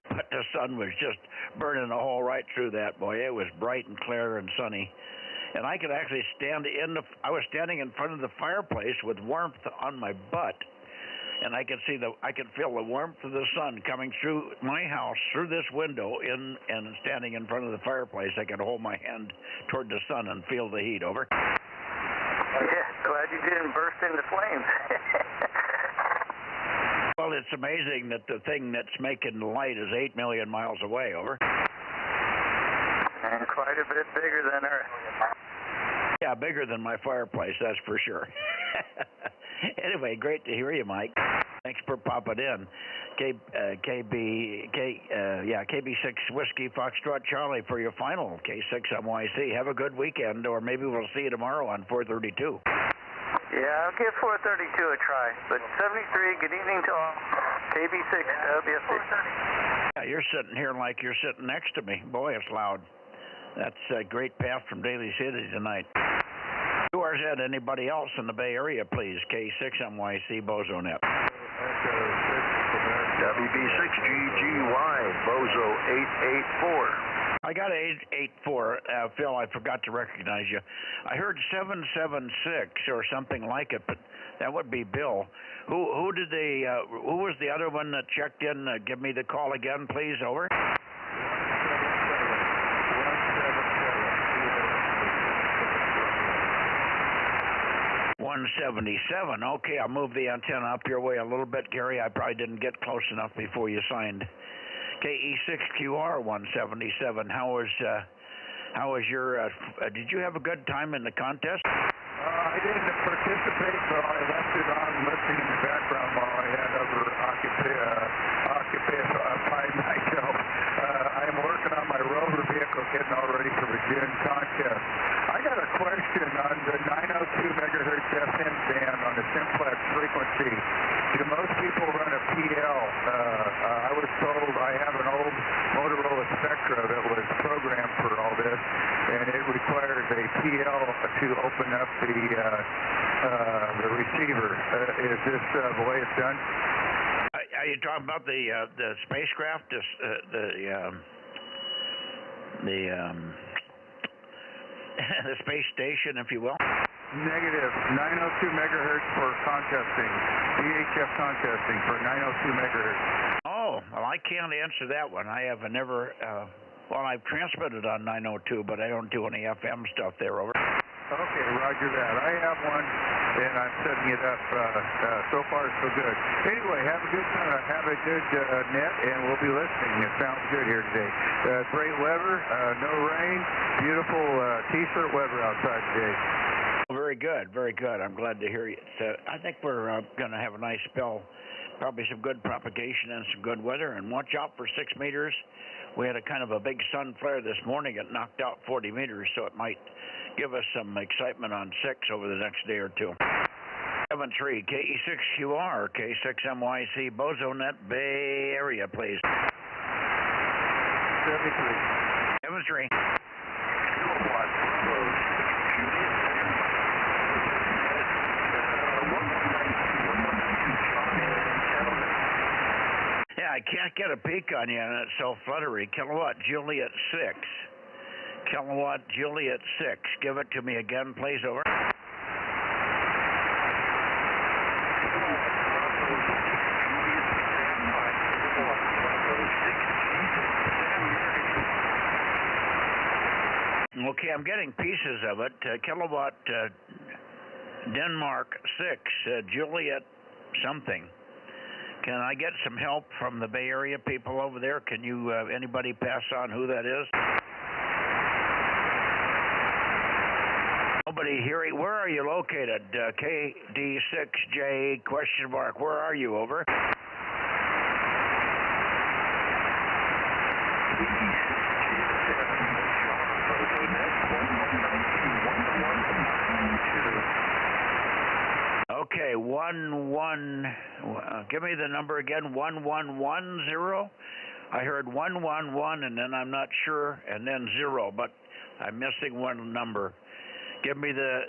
But the sun was just burning a hole right through that, boy. It was bright and clear and sunny. And I could actually I was standing in front of the fireplace with warmth on my butt. And I could feel the warmth of the sun coming through my house, through this window, and standing in front of the fireplace. I could hold my hand toward the sun and feel the heat. Over. Yeah, glad you didn't burst into flames. Well, it's amazing that the thing that's making the light is 8 million miles away. Over. And quite a bit bigger than Earth. Yeah, bigger than my fireplace, that's for sure. Anyway, great to hear you, Mike. Thanks for popping in. KB6 Whiskey Foxtrot Charlie for your final K6MYC. Have a good weekend, or maybe we'll see you tomorrow on 432. Yeah, I'll give 432 a try. But 73, good evening to all. KB6 WFC. Yeah, you're sitting here like you're sitting next to me. Boy, it's loud. That's a great path from Daly City tonight. QRZ, anybody else in the Bay Area, please? K6MYC Bozo Net. WB6GGY Bozo 884. I got 884. Phil, I forgot to recognize you. I heard 776 or something like it, but that would be Bill. Who was the other one that checked in? Give me the call again, please. Over. 177. Okay, I'll move the antenna up your way a little bit, Gary. I probably didn't get close enough before you signed. KE6QR 177. How How was your? Did you have a good time in the contest? I didn't participate, so I left it on listening in the background while I had other occupied myself. I'm working on my rover vehicle, getting all ready for the June contest. I got a question on the 902 megahertz FM band on the simplex frequency. Do most people run a PL? I was told I have an old Motorola Spectra that was programmed for all this, and it requires a PL to open up the receiver. Is this the way it's done? Are you talking about the spacecraft, the space station, if you will? Negative. 902 megahertz for contesting. VHF contesting for 902 megahertz. Oh, well, I can't answer that one. I have never. Well, I've transmitted on 902, but I don't do any FM stuff there. Over. Okay, roger that. I have one, and I'm setting it up. So far, so good. Anyway, have a good net, and we'll be listening. It sounds good here today. Great weather, no rain, beautiful T-shirt weather outside today. Very good, very good. I'm glad to hear you. I think we're going to have a nice spell. Probably some good propagation and some good weather. And watch out for 6 meters. We had a kind of a big sun flare this morning. It knocked out 40 meters, so it might give us some excitement on 6 over the next day or two. 73 KE6QR, K6MYC, Bozo Net, Bay Area, please. 73. 73. Yeah, I can't get a peek on you, and it's so fluttery. Kilowatt Juliet 6. Kilowatt Juliet 6. Give it to me again, please. Over. Okay, I'm getting pieces of it. Kilowatt Denmark 6, Juliet something. Can I get some help from the Bay Area people over there? Can you, anybody pass on who that is? Nobody here. Where are you located? KD6J question mark. Where are you? Over. Okay, 11. Give me the number again. 1110. I heard 111, and then I'm not sure, and then 0, but I'm missing one number. Give me the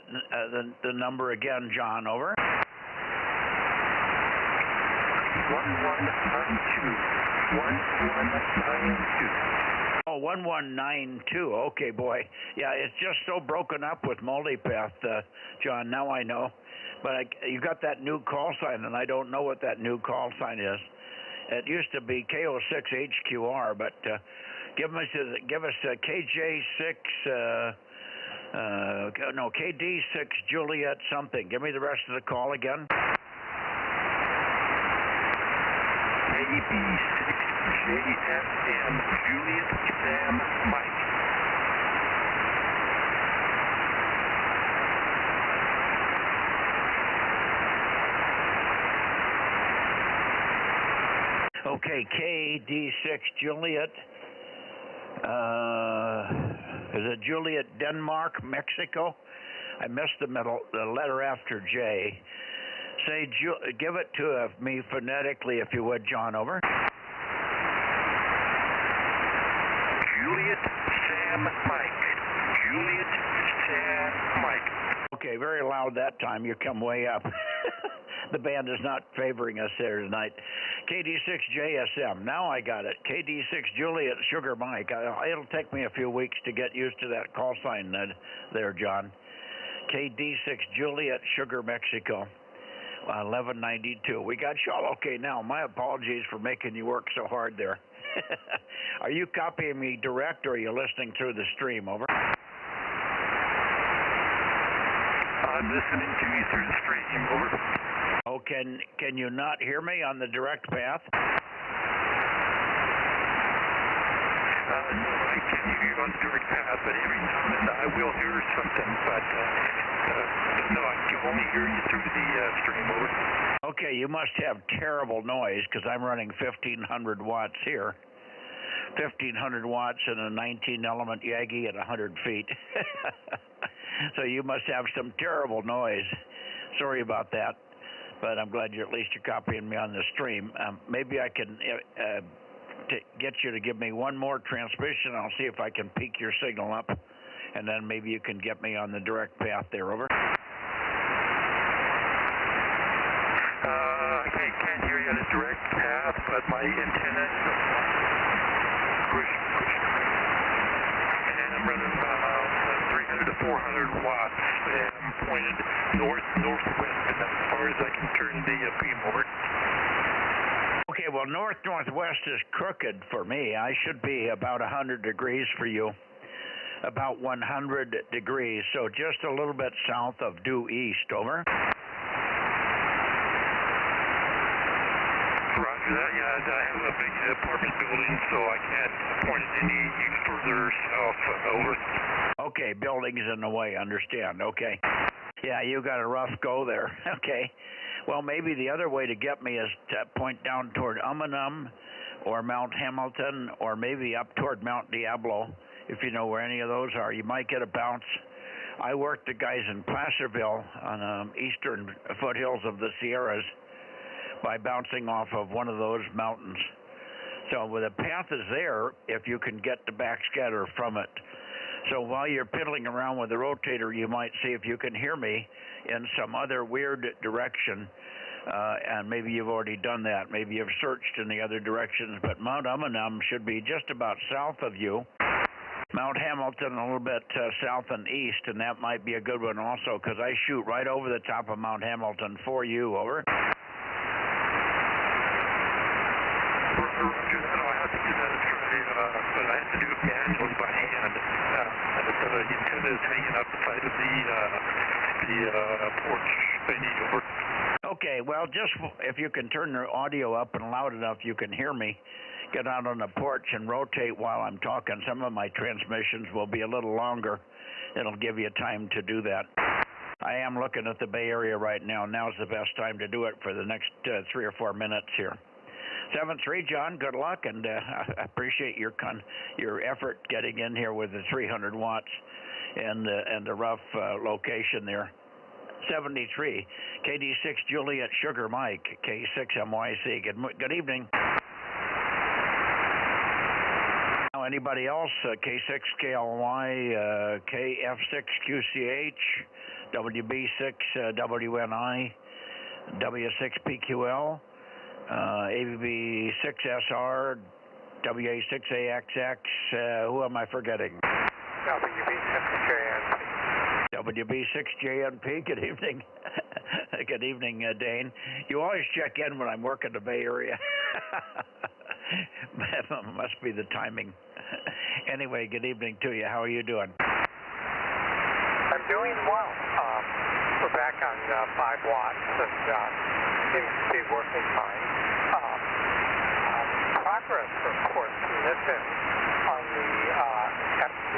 number again, John. Over. 1192. 1192. Oh, 1192. Okay, boy. Yeah, it's just so broken up with multipath, John. Now I know. But you got that new call sign, and I don't know what that new call sign is. It used to be KO6HQR, but give us KJ6, no, KD6 Juliet something. Give me the rest of the call again. KD6 JSM Juliet Sam Mike. Okay, KD6 Juliet. Is it Juliet Denmark, Mexico? I missed the letter after J. Say, give it to me phonetically, if you would, John. Over. Juliet Sam Mike. Juliet Sam Mike. Okay, very loud that time. You come way up. The band is not favoring us there tonight. KD6JSM. Now I got it. KD6 Juliet Sugar Mike. It'll take me a few weeks to get used to that call sign there, John. KD6 Juliet Sugar Mexico. 1192. We got you all okay now. My apologies for making you work so hard there. Are you copying me direct, or are you listening through the stream? Over. I'm listening to you through the stream. Over. Oh, can you not hear me on the direct path? I can hear you on the direct path, but every something, but no, I can only hear you through the stream. Over. Okay, you must have terrible noise because I'm running 1,500 watts here. 1,500 watts in a 19-element Yagi at 100 feet. So you must have some terrible noise. Sorry about that, but I'm glad at least you're copying me on the stream. Maybe I can get you to give me one more transmission. I'll see if I can peak your signal up, and then maybe you can get me on the direct path there. Over. I can't hear you on a direct path, but my antenna is push. And I'm running about 300 to 400 watts and pointed northwest, and that's as far as I can turn the beam over. Okay, well, northwest is crooked for me. I should be about 100 degrees for you. About 100 degrees, so just a little bit south of due east. Over. Roger that. Yeah, I have a big apartment building, so I can't point it any further south. Over. Okay, buildings in the way. Understand. Okay. Yeah, you got a rough go there. Okay. Well, maybe the other way to get me is to point down toward Umanum or Mount Hamilton or maybe up toward Mount Diablo, if you know where any of those are. You might get a bounce. I worked the guys in Placerville on eastern foothills of the Sierras by bouncing off of one of those mountains. So with the path is there if you can get the backscatter from it. So while you're piddling around with the rotator, you might see if you can hear me in some other weird direction, and maybe you've already done that. Maybe you've searched in the other directions, but Mount Umanum should be just about south of you. Mount Hamilton a little bit south and east, and that might be a good one also, because I shoot right over the top of Mount Hamilton for you. Over. Roger that. I have to do that but I have to do it manually by hand. The antenna is hanging out the side of the porch thingy. Over. Okay, well, just if you can turn the audio up and loud enough you can hear me, get out on the porch and rotate while I'm talking. Some of my transmissions will be a little longer. It'll give you time to do that. I am looking at the Bay Area right now. Now's the best time to do it for the next 3 or 4 minutes here. 7-3, John, good luck, and I appreciate your effort getting in here with the 300 watts and the rough location there. 73, KD6 Juliet Sugar Mike, K6MYC. Good evening. Now, anybody else? K6KLY, KF6QCH, WB6WNI, W6PQL. ABB6SR, WA6AXX, who am I forgetting? WB6JNP. WB6JNP, good evening. Good evening, Dane. You always check in when I'm working the Bay Area. Must be the timing. Anyway, good evening to you. How are you doing? I'm doing well. We're back on 5 watts and seems to be working fine. Progress reports missing on the FT,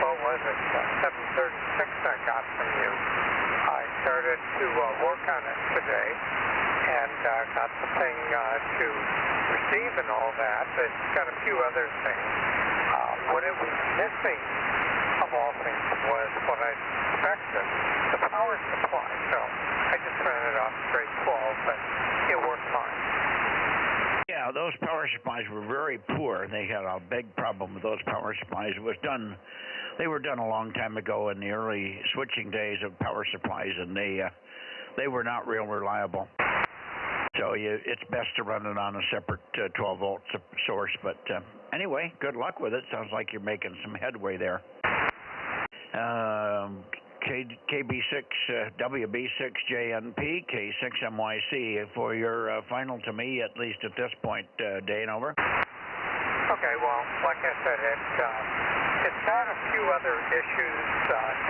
what was it, 736 I got from you. I started to work on it today and got the thing to receive and all that. It's got a few other things. What it was missing, of all things, was what I expected, the power supply. So I just ran it off straight 12, but it worked fine. Yeah, those power supplies were very poor. They had a big problem with those power supplies. They were done a long time ago in the early switching days of power supplies, and they were not real reliable. So it's best to run it on a separate 12-volt source. But anyway, good luck with it. Sounds like you're making some headway there. KB6, WB6JNP, K6MYC for your final to me, at least at this point, Dane, over. Okay, well, like I said, it's got a few other issues,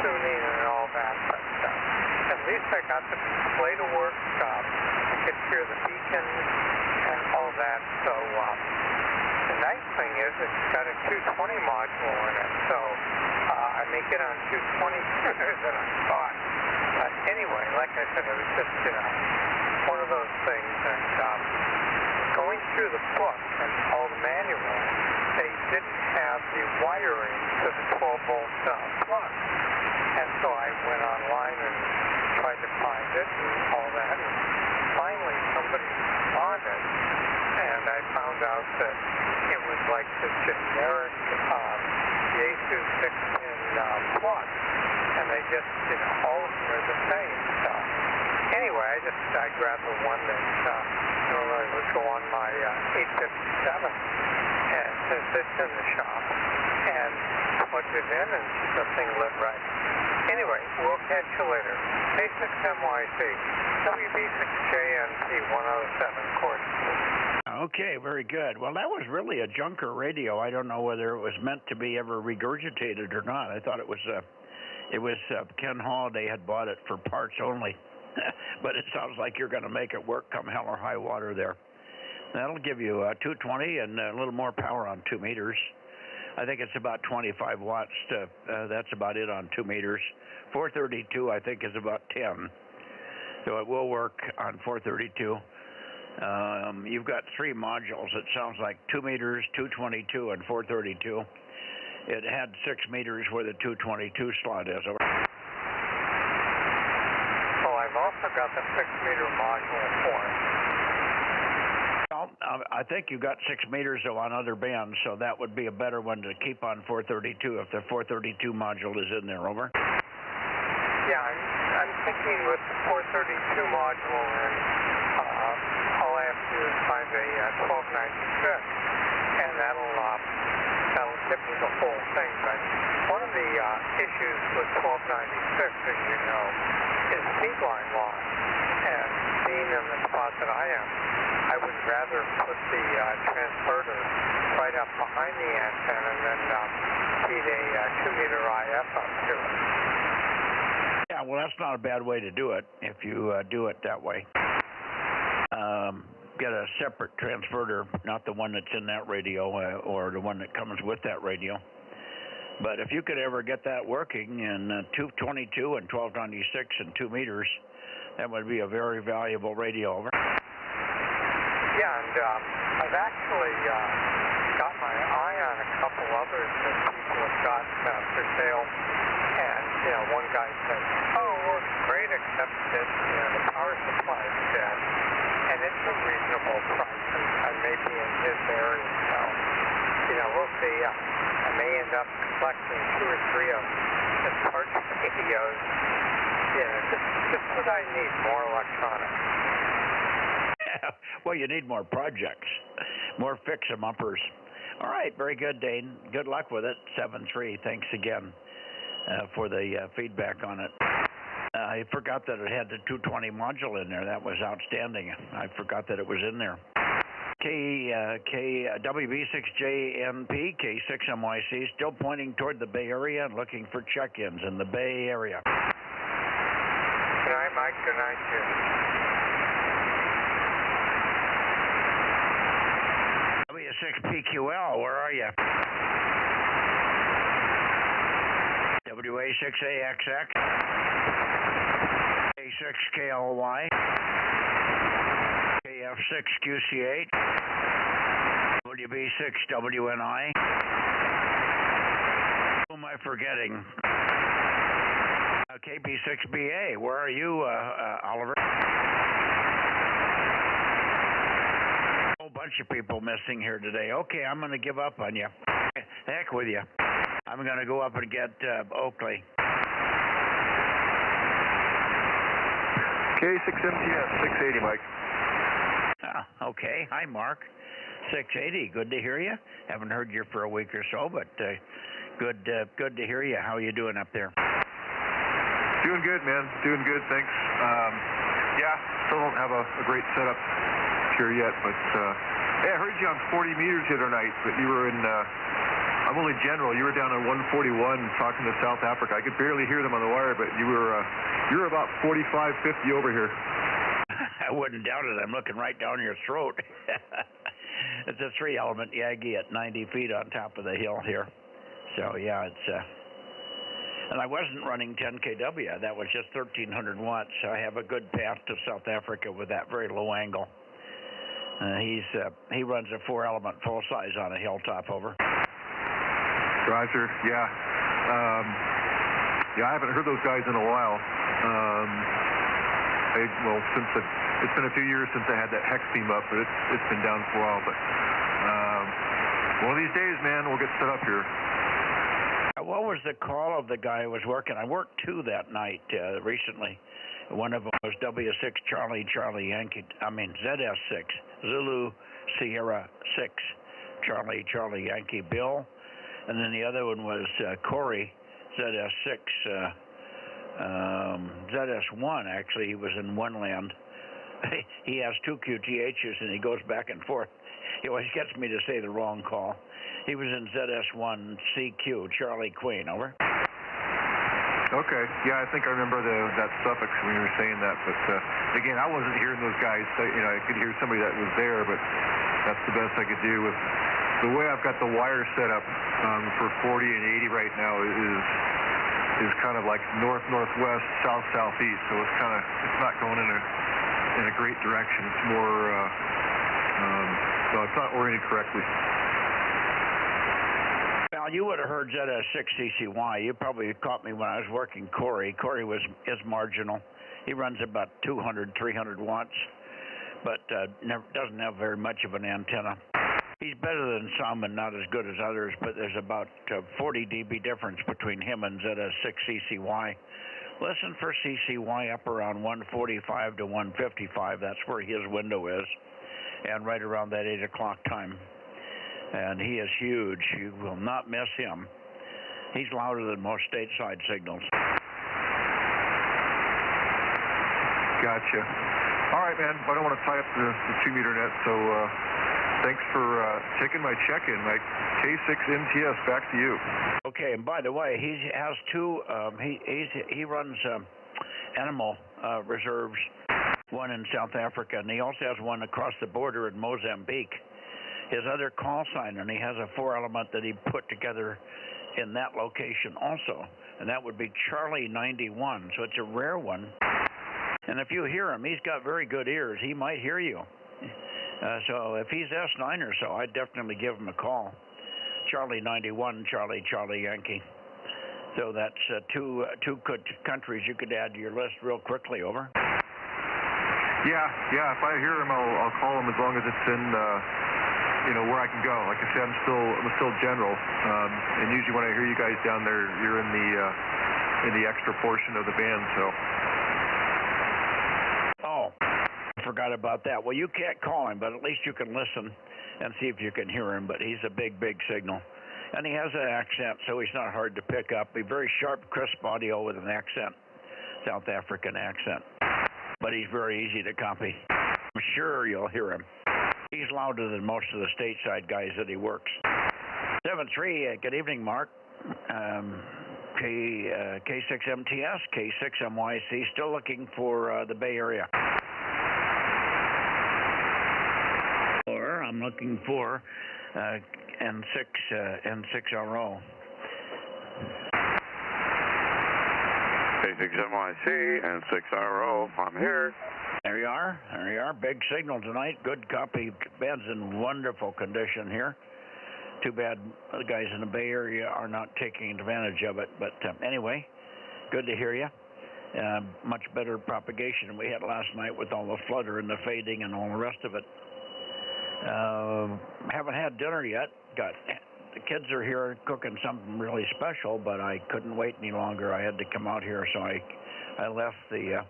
tuning and all that, but at least I got the display to work. I could hear the beacons and all that, so the nice thing is it's got a 220 module in it, so I may get on 220 sooner than I thought. But anyway, like I said, it was just, one of those things. And going through the book and all the manuals, they didn't have the wiring to the 12-volt plug. And so I went online and tried to find it and all that. And finally, somebody responded, and I found out that it was like the generic Yaesu 6-pin plug, and they just, all of them are the same. So anyway, I grabbed the one that normally would go on my 857, and since it's in the shop, and plugged it in, and the thing lit right. Anyway, we'll catch you later. K6MYC, WB6JNP 107 course. Okay, very good. Well, that was really a junker radio. I don't know whether it was meant to be ever regurgitated or not. I thought it was Ken Holiday had bought it for parts only. But it sounds like you're going to make it work come hell or high water there. That'll give you 220 and a little more power on 2 meters. I think it's about 25 watts. That's about it on 2 meters. 432, I think, is about 10. So it will work on 432. You've got 3 modules. It sounds like 2 meters, 222, and 432. It had 6 meters where the 222 slot is. Over. Well, I've also got the 6-meter module for it. Well, I think you got 6 meters on other bands, so that would be a better one to keep on 432 if the 432 module is in there. Over. Yeah, I'm thinking with the 432 module, and all I have to do is find a 1296, and that'll give me the whole thing. But one of the issues with 1296, as you know, is seed line loss. And being in the spot that I am, I would rather put the transverter right up behind the antenna and then feed a 2-meter IF up to it. Yeah, well, that's not a bad way to do it if you do it that way. Get a separate transverter, not the one that's in that radio or the one that comes with that radio. But if you could ever get that working in 222 and 1296 and 2 meters, that would be a very valuable radio. Over. Yeah, and I've actually got my eye on a couple others that people have got for sale. And, one guy said, oh, works great, except that, the power supply is dead. And it's a reasonable price, and I may be in his area, so, we'll see. I may end up collecting 2 or 3 of the parts radios. Just what I need, more electronics. Well, you need more projects, more fix-em-uppers. All right, very good, Dane. Good luck with it. 7-3. Thanks again for the feedback on it. I forgot that it had the 220 module in there. That was outstanding. I forgot that it was in there. WB6JNP, K6MYC, still pointing toward the Bay Area and looking for check-ins in the Bay Area. Good night, Mike. Good night, Jim. W6PQL, where are you? WA6AXX, A6KLY, KF6QC8, WB6WNI. Who am I forgetting? KB6BA, where are you, Oliver? A whole bunch of people missing here today. Okay, I'm going to give up on you. Heck with you. I'm going to go up and get Oakley. K6MTS, 680, Mike. Okay. Hi, Mark. 680. Good to hear you. Haven't heard you for a week or so, but good to hear you. How are you doing up there? Doing good, man. Doing good, thanks. Still don't have a great setup here yet, but hey, I heard you on 40 meters the other night, but you were in, I'm only general. You were down on 141 talking to South Africa. I could barely hear them on the wire, but you were about 45, 50 over here. I wouldn't doubt it. I'm looking right down your throat. It's a 3-element Yagi at 90 feet on top of the hill here. So, yeah, it's And I wasn't running 10 kW. That was just 1,300 watts. I have a good path to South Africa with that very low angle. He runs a 4-element full size on a hilltop. Over. Roger. Yeah. I haven't heard those guys in a while. It's been a few years since I had that hex beam up, but it's been down for a while. But one of these days, man, we'll get set up here. What was the call of the guy who was working? I worked 2 that night recently. One of them was W6 Charlie Yankee. ZS6 Zulu Sierra 6 Charlie Yankee Bill, and then the other one was Corey ZS6 ZS1. Actually, he was in one land. He has 2 QTHs and he goes back and forth. He always gets me to say the wrong call. He was in ZS1 CQ Charlie Queen. Over. Okay. Yeah, I think I remember that suffix when you were saying that. But again, I wasn't hearing those guys. I could hear somebody that was there, but that's the best I could do. With the way I've got the wire set up for 40 and 80 right now is kind of like north-northwest, south-southeast. So it's not going in a great direction. It's more it's not oriented correctly. Well, you would have heard ZS6CCY. You probably caught me when I was working Corey. Corey is marginal. He runs about 200, 300 watts, but doesn't have very much of an antenna. He's better than some and not as good as others, but there's about 40 dB difference between him and ZS6CCY. Listen for CCY up around 145 to 155. That's where his window is, and right around that 8 o'clock time. And he is huge. You will not miss him. He's louder than most stateside signals. Gotcha. All right, man. I don't want to tie up the 2-meter net, so thanks for taking my check-in, Mike. K6 MTS, back to you. Okay, and by the way, he has 2. He runs animal reserves, one in South Africa, and he also has one across the border in Mozambique. His other call sign, and he has a 4-element that he put together in that location also, and that would be Charlie 91, so it's a rare one. And if you hear him, he's got very good ears. He might hear you. So if he's S9 or so, I'd definitely give him a call. Charlie 91, Charlie Yankee. So that's two good countries you could add to your list real quickly. Over. Yeah. If I hear him, I'll call him as long as it's in where I can go. Like I said, I'm still general, and usually when I hear you guys down there, you're in the extra portion of the band. So. Oh, I forgot about that. Well, you can't call him, but at least you can listen and see if you can hear him. But he's a big signal, and he has an accent, so he's not hard to pick up. A very sharp, crisp audio with an accent, South African accent. But he's very easy to copy. I'm sure you'll hear him. He's louder than most of the stateside guys that he works. 7-3, good evening, Mark. K6MTS, K6MYC, still looking for the Bay Area. Or I'm looking for N6RO. K6MYC, N6RO, I'm here. There you are. Big signal tonight. Good copy. Band's in wonderful condition here. Too bad the guys in the Bay Area are not taking advantage of it. But anyway, good to hear you. Much better propagation than we had last night with all the flutter and the fading and all the rest of it. Haven't had dinner yet. The kids are here cooking something really special, but I couldn't wait any longer. I had to come out here, so I left the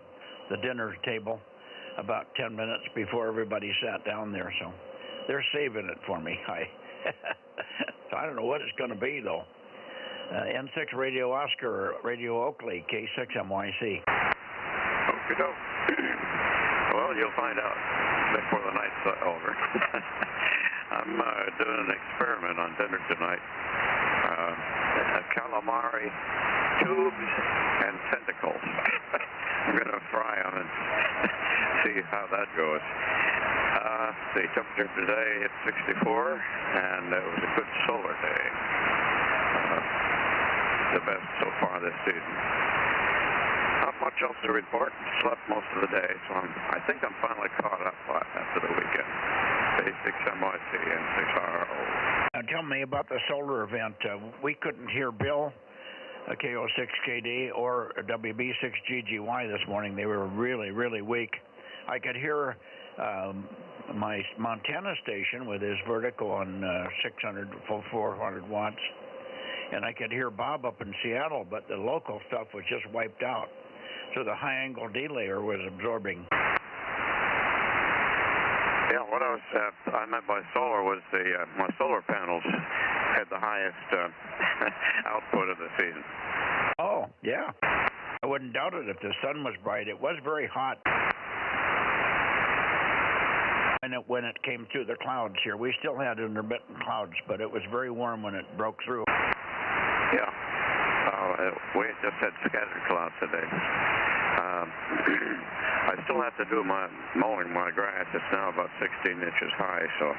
dinner table about 10 minutes before everybody sat down there. So they're saving it for me. So I don't know what it's going to be, though. N6 Radio Oscar, Radio Oakley, K6MYC. Okie doke. Well, you'll find out before the night's over. I'm doing an experiment on dinner tonight. Calamari tubes and tentacles. I'm going to fry them and see how that goes. The temperature today is 64, and it was a good solar day. the best so far this season. Not much else to report. Slept most of the day, so I think I'm finally caught up after the weekend. A6MYC and 6RO. Now tell me about the solar event. We couldn't hear Bill, KO6KD, or WB6GGY this morning. They were really, really weak. I could hear my Montana station with his vertical on 600, 400 watts, and I could hear Bob up in Seattle, but the local stuff was just wiped out. So the high angle delayer was absorbing. Yeah, what I meant by solar was my solar panels had the highest output of the season. Oh, yeah. I wouldn't doubt it if the sun was bright. It was very hot. And when it came through the clouds here, we still had intermittent clouds, but it was very warm when it broke through. Yeah. We just had scattered clouds today. I still have to do my mowing my grass. It's now about 16 inches high, so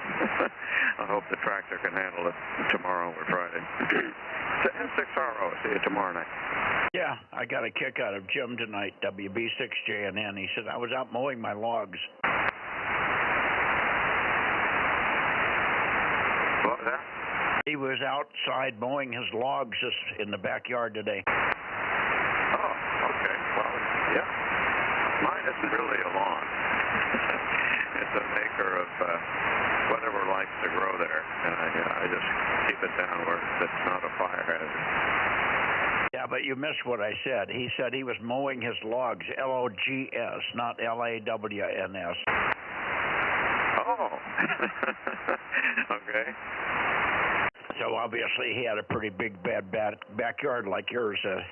I hope the tractor can handle it tomorrow or Friday. N6RO, see you tomorrow night. Yeah, I got a kick out of Jim tonight, WB6JNN. He said, I was out mowing my logs. What was that? He was outside mowing his logs in the backyard today. Oh, okay. Well, yeah. Mine isn't really a lawn. It's an acre of whatever likes to grow there, and I just keep it down where it's not a fire hazard. Yeah, but you missed what I said. He said he was mowing his logs, LOGS, not LAWNS. Oh. Okay. So obviously he had a pretty big, bad backyard like yours. I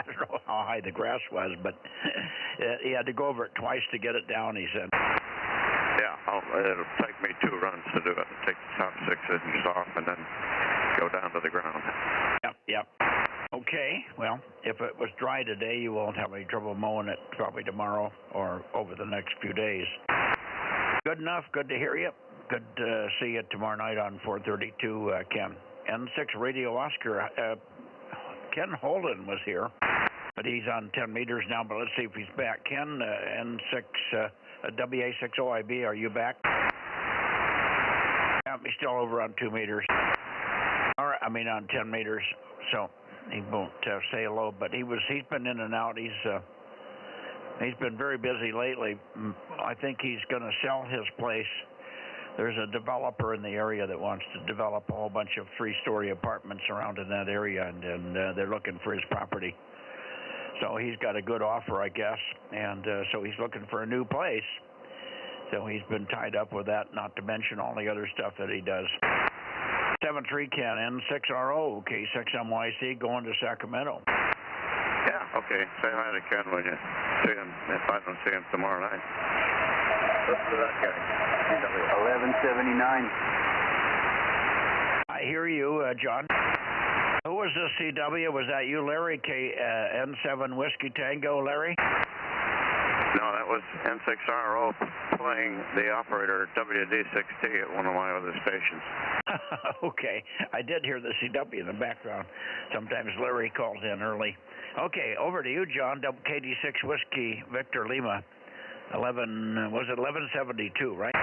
don't know how high the grass was, but he had to go over it twice to get it down, he said. Yeah, it'll take me 2 runs to do it. Take the top 6 inches off and then go down to the ground. Yep. Okay, well, if it was dry today, you won't have any trouble mowing it probably tomorrow or over the next few days. Good enough. Good to hear you. Good to see you tomorrow night on 432, Ken. N6 Radio Oscar. Ken Holden was here, but he's on 10 meters now, but let's see if he's back. Ken, N6, WA6OIB, are you back? Yeah, he's still over on 2 meters. All right, I mean on 10 meters, so he won't say hello, but he's been in and out. He's been very busy lately. I think he's going to sell his place. There's a developer in the area that wants to develop a whole bunch of 3-story apartments around in that area, and they're looking for his property. So he's got a good offer, I guess, and so he's looking for a new place. So he's been tied up with that, not to mention all the other stuff that he does. 73 Ken, N6RO, K6MYC, going to Sacramento. Yeah, okay. Say hi to Ken when you see him, if I don't see him tomorrow night. Listen to that guy. 1179. I hear you, John. Who was this CW? Was that you, Larry? N7 Whiskey Tango, Larry? No, that was N6RO playing the operator WD6T at one of my other stations. Okay. I did hear the CW in the background. Sometimes Larry calls in early. Okay, over to you, John. KD6 Whiskey Victor Lima. 1172, right?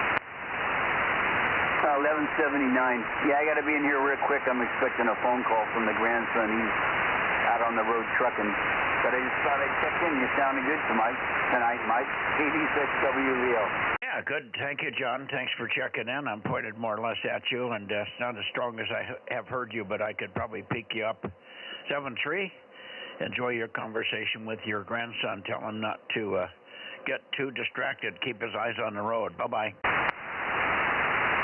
1179. Yeah, I got to be in here real quick. I'm expecting a phone call from the grandson. He's out on the road trucking. But I just thought I'd check in. You sounded good tonight, Mike. KD6WVO. Yeah, good. Thank you, John. Thanks for checking in. I'm pointed more or less at you, and it's not as strong as I have heard you, but I could probably pick you up. 7-3. Enjoy your conversation with your grandson. Tell him not to get too distracted. Keep his eyes on the road. Bye-bye.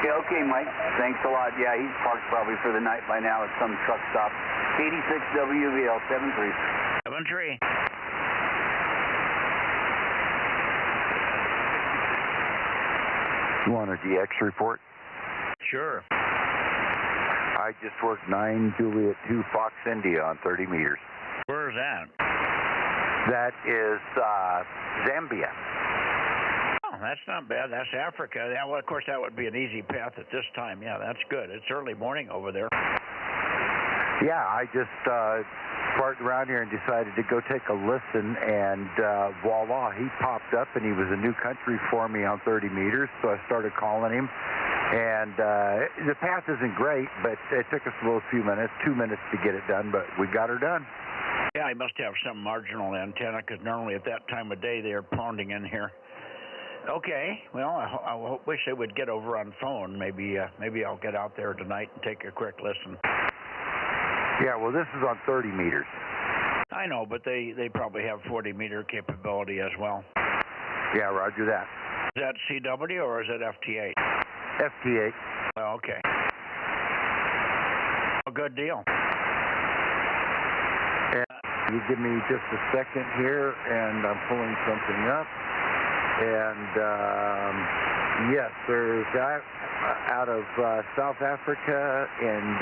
Yeah, okay, Mike. Thanks a lot. Yeah, he's parked probably for the night by now at some truck stop. 86WVL 73. 73. You want a DX report? Sure. I just worked 9 Juliet 2 Fox India on 30 meters. Where's that? That is Zambia. Oh, that's not bad. That's Africa. Yeah, well, of course, that would be an easy path at this time. Yeah, that's good. It's early morning over there. Yeah, I just parked around here and decided to go take a listen, and voila, he popped up, and he was a new country for me on 30 meters, so I started calling him. And the path isn't great, but it took us a little few minutes, 2 minutes to get it done, but we got her done. Yeah, I must have some marginal antenna, because normally at that time of day they're pounding in here. Okay, well, I wish they would get over on phone. Maybe I'll get out there tonight and take a quick listen. Yeah, well, this is on 30 meters. I know, but they probably have 40-meter capability as well. Yeah, roger that. Is that CW or is it FT8? FT8. Oh, okay. A good deal. And you give me just a second here, and I'm pulling something up. And yes, there's that out of South Africa, and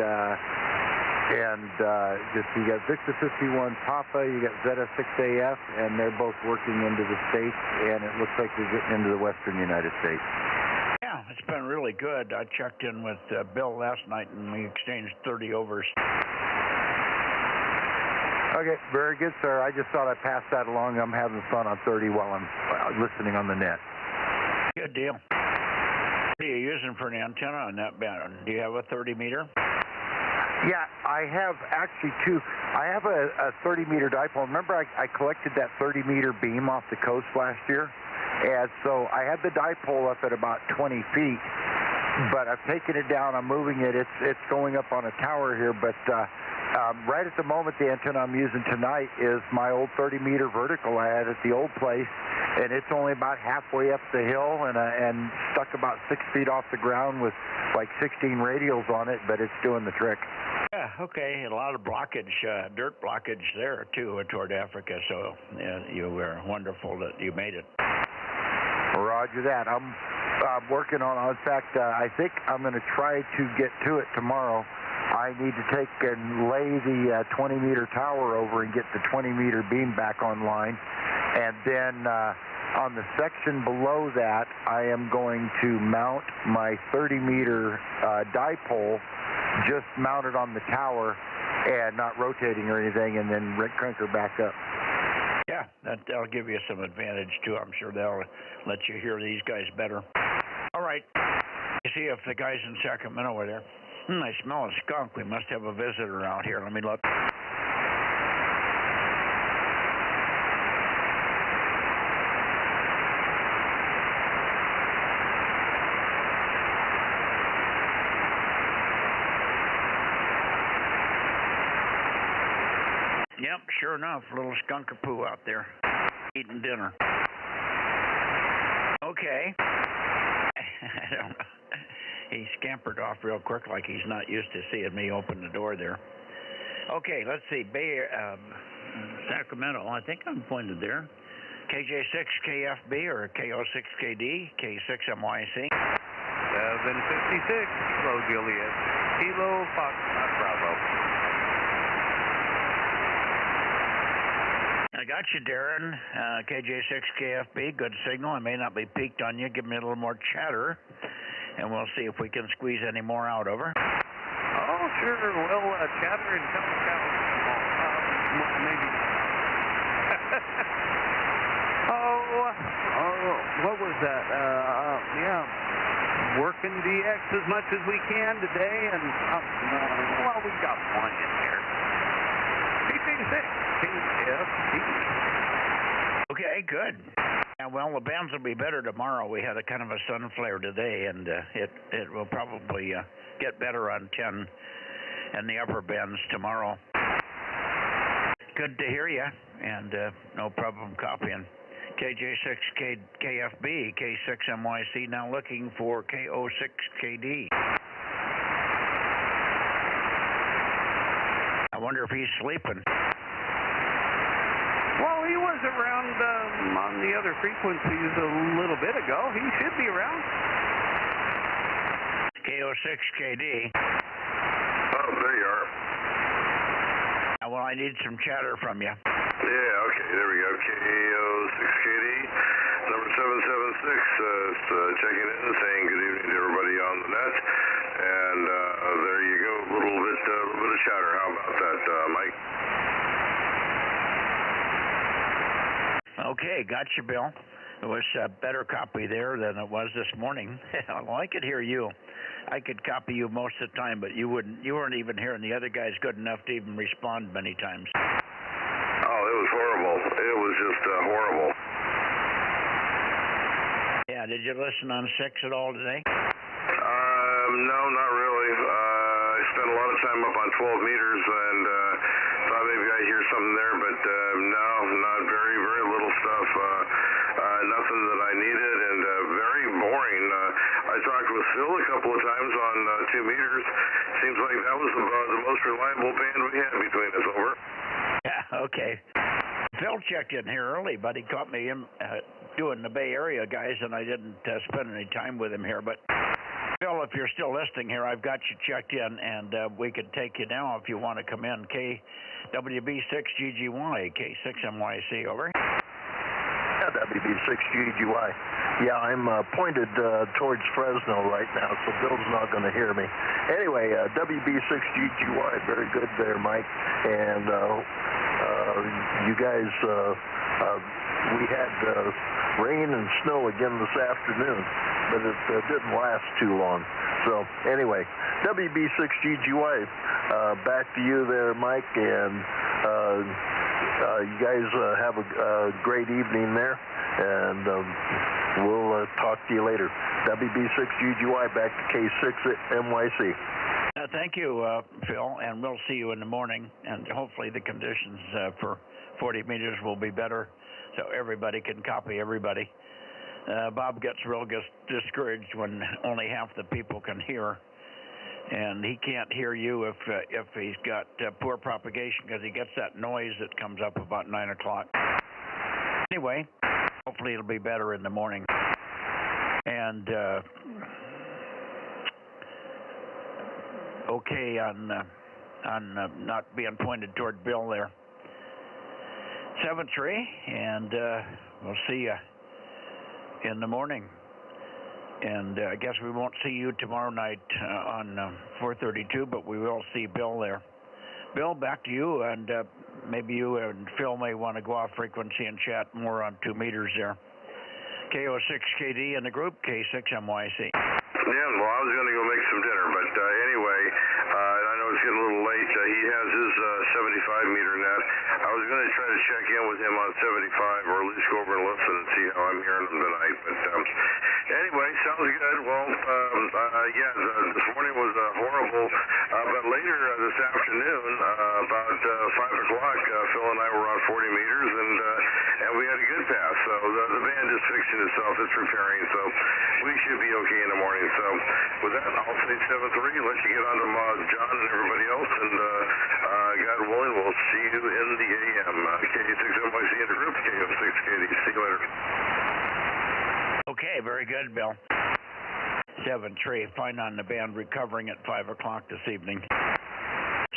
just you got Victor 51 Papa, you got Zeta 6AF, and they're both working into the States, and it looks like they're getting into the western United States. Yeah, it's been really good. I checked in with Bill last night, and we exchanged 30 overs. Okay, very good, sir. I just thought I'd pass that along. I'm having fun on 30 while I'm listening on the net. Good deal. What are you using for an antenna on that band? Do you have a 30-meter? Yeah, I have actually two. I have a 30-meter dipole. Remember I collected that 30-meter beam off the coast last year? And so I had the dipole up at about 20 feet, but I've taken it down. I'm moving it. It's going up on a tower here, but right at the moment, the antenna I'm using tonight is my old 30-meter vertical I had at the old place, and it's only about halfway up the hill and stuck about 6 feet off the ground with like 16 radials on it, but it's doing the trick. Yeah, okay. A lot of blockage, dirt blockage there, too, toward Africa, so you were wonderful that you made it. Roger that. I'm working on it. In fact, I think I'm going to try to get to it tomorrow. I need to take and lay the 20-meter tower over and get the 20-meter beam back online. And then on the section below that, I am going to mount my 30-meter dipole, just mounted on the tower and not rotating or anything, and then crank her back up. Yeah, that'll give you some advantage, too. I'm sure that'll let you hear these guys better. All right. You see if the guys in Sacramento were there. I smell a skunk. We must have a visitor out here. Let me look. Yep, sure enough, a little skunk-a-poo out there eating dinner. Okay. I don't know. He scampered off real quick like he's not used to seeing me open the door there. Okay, let's see. Sacramento, I think I'm pointed there. KJ6KFB or KO6KD, K6MYC. 756, Kilo Juliet, Kilo Foxtrot Bravo. I got you, Darren. KJ6KFB, good signal. I may not be peaked on you. Give me a little more chatter, and we'll see if we can squeeze any more out. Over. Oh, sure. Well, chatter and cow. Maybe. What was that? Yeah. Working DX as much as we can today, and well, we got one in here. Okay, good. Yeah, well, the bands will be better tomorrow. We had a kind of a sun flare today, and it will probably get better on 10 and the upper bands tomorrow. Good to hear you, and no problem copying. KJ6KFB, K6MYC, now looking for KO6KD. I wonder if he's sleeping. Well, he was around on the other frequencies a little bit ago. He should be around. KO6KD. Oh, there you are. Well, I need some chatter from you. Yeah, okay, there we go. KO6KD, number 776, checking in and saying good evening to everybody on the net. And there you go, a little bit of chatter. How about Okay, gotcha, Bill. It was a better copy there than it was this morning. Well, I could hear you. I could copy you most of the time, but you weren't even hearing the other guys good enough to even respond many times. Oh, it was horrible. It was just horrible. Yeah, did you listen on 6 at all today? No, not really. I spent a lot of time up on 12 meters and thought maybe I'd hear something there, but no, not very, very little stuff. Nothing that I needed, and very boring. I talked with Phil a couple of times on 2 meters. Seems like that was the most reliable band we had between us. Over. Yeah, okay. Phil checked in here early, but he caught me doing the Bay Area guys, and I didn't spend any time with him here. But Phil, if you're still listening here, I've got you checked in, and we could take you now if you want to come in. KWB6GGY, K6MYC, over. WB6GGY. Yeah, I'm pointed towards Fresno right now, so Bill's not going to hear me. Anyway, WB6GGY, very good there, Mike. And you guys, we had rain and snow again this afternoon, but it didn't last too long. So anyway, WB6GGY, back to you there, Mike, and you guys have a great evening there, and we'll talk to you later. WB6GGY, back to K6MYC. Thank you, Phil, and we'll see you in the morning, and hopefully the conditions for 40 meters will be better so everybody can copy everybody. Bob gets real discouraged when only half the people can hear, and he can't hear you if he's got poor propagation because he gets that noise that comes up about 9 o'clock. Anyway, hopefully it'll be better in the morning. And okay on not being pointed toward Bill there. 7-3, and we'll see you in the morning. And I guess we won't see you tomorrow night on 432, but we will see Bill there. Bill, back to you, and maybe you and Phil may want to go off frequency and chat more on 2 meters there. KO6KD in the group, K6MYC. Yeah, well, I was going to go make some dinner, but anyway, I know it's getting a little late. He has his 75-meter net. I was going to try to check in with him on 75, or at least go over and listen and see how I'm hearing him tonight. But anyway, sounds good. Well, yeah, this morning was horrible, but later this afternoon, about 5 o'clock, Phil and I were on 40 meters, and we had a good pass. So the band is fixing itself. It's repairing, so we should be okay in the morning. So with that, I'll say 7-3. Let you get on to John and everybody else, and God willing, we'll see you in the AM. K6MYC in the group, KO6KD. See you later. Okay, very good, Bill. 7-3. Fine on the band recovering at 5 o'clock this evening.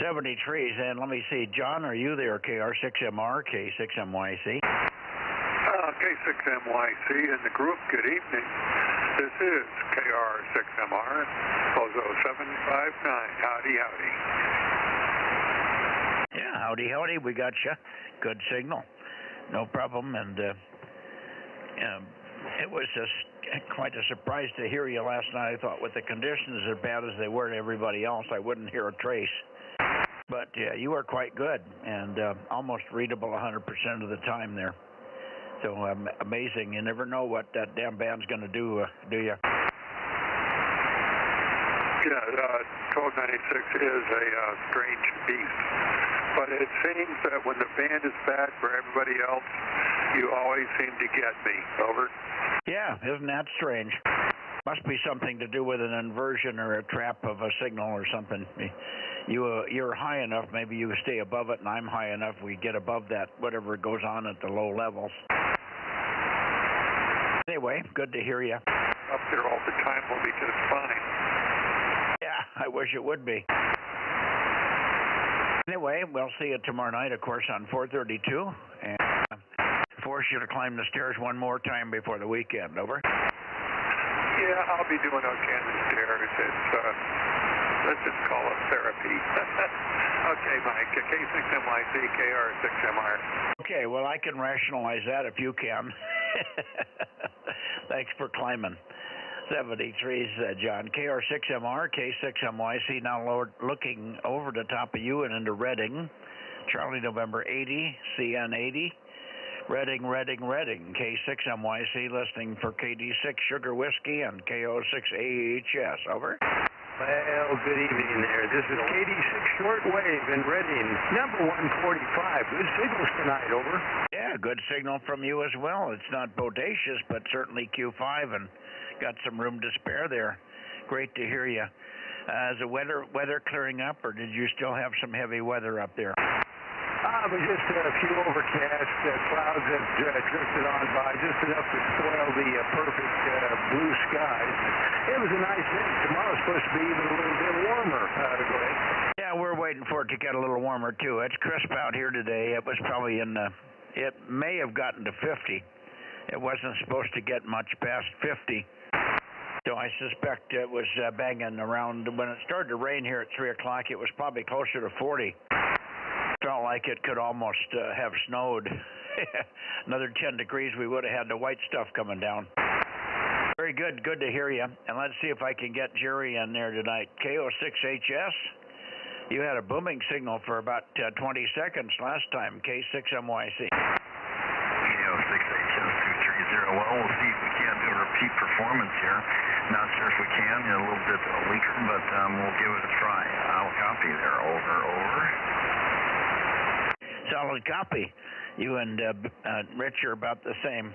73s, and let me see. John, are you there? KR6MR, K6MYC. K6MYC in the group. Good evening. This is KR6MR, Bozo 759. Howdy, howdy. Yeah, howdy, howdy. We got you. Good signal. No problem. And it was just quite a surprise to hear you last night. I thought with the conditions as bad as they were to everybody else, I wouldn't hear a trace. But you were quite good and almost readable 100% of the time there. So amazing. You never know what that damn band's going to do you? Yeah, 1296 is a strange beast. But it seems that when the band is bad for everybody else, you always seem to get me. Over. Yeah, isn't that strange? Must be something to do with an inversion or a trap of a signal or something. You're high enough, maybe you stay above it, and I'm high enough, we get above that, whatever goes on at the low levels. Anyway, good to hear you. Up there all the time will be just fine. Yeah, I wish it would be. Anyway, we'll see you tomorrow night, of course, on 432, and force you to climb the stairs one more time before the weekend. Over. Yeah, I'll be doing okay on the stairs. It's Let's just call it therapy. Okay, Mike, K6MYC, KR6MR. Okay, well, I can rationalize that if you can. Thanks for climbing. 73's John, KR6MR, K6MYC, now looking over the top of you and into Reading. Charlie November 80, CN 80. Reading, K6MYC, listening for KD6 Sugar Whiskey and KO6AHS, over. Well, good evening there. This is KD6 Shortwave in Reading, number 145. Good signals tonight, over. Yeah, good signal from you as well. It's not bodacious, but certainly Q5 and got some room to spare there. Great to hear you. Is the weather clearing up, or did you still have some heavy weather up there? But just a few overcast clouds that drifted on by, just enough to spoil the perfect blue skies. It was a nice day. Tomorrow's supposed to be even a little bit warmer. Go ahead. Yeah, we're waiting for it to get a little warmer, too. It's crisp out here today. It was probably it may have gotten to 50. It wasn't supposed to get much past 50. So I suspect it was banging around. When it started to rain here at 3 o'clock, it was probably closer to 40. Felt like it could almost have snowed. Another 10 degrees, we would have had the white stuff coming down. Very good. Good to hear you. And let's see if I can get Jerry in there tonight. KO6HS, you had a booming signal for about 20 seconds last time. K6MYC. KO6HS 230. Well, we'll see if we can't do a repeat performance here. Not sure if we can. A little bit weaker, but we'll give it a try. I'll copy there. Over. Solid copy. You and Rich are about the same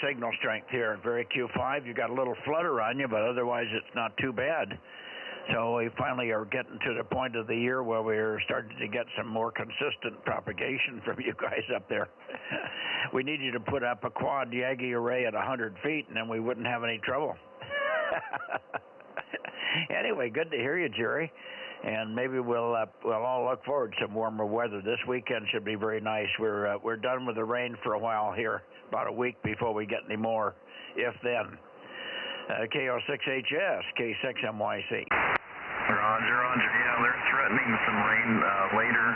signal strength here. Very Q5. You got a little flutter on you, but otherwise it's not too bad. So we finally are getting to the point of the year where we're starting to get some more consistent propagation from you guys up there. We need you to put up a quad Yagi array at 100 feet, and then we wouldn't have any trouble. Anyway, good to hear you, Jerry. And maybe we'll all look forward to some warmer weather. This weekend should be very nice. We're done with the rain for a while here, about a week before we get any more, if then. KO6HS, K6MYC. Roger. Yeah, they're threatening some rain later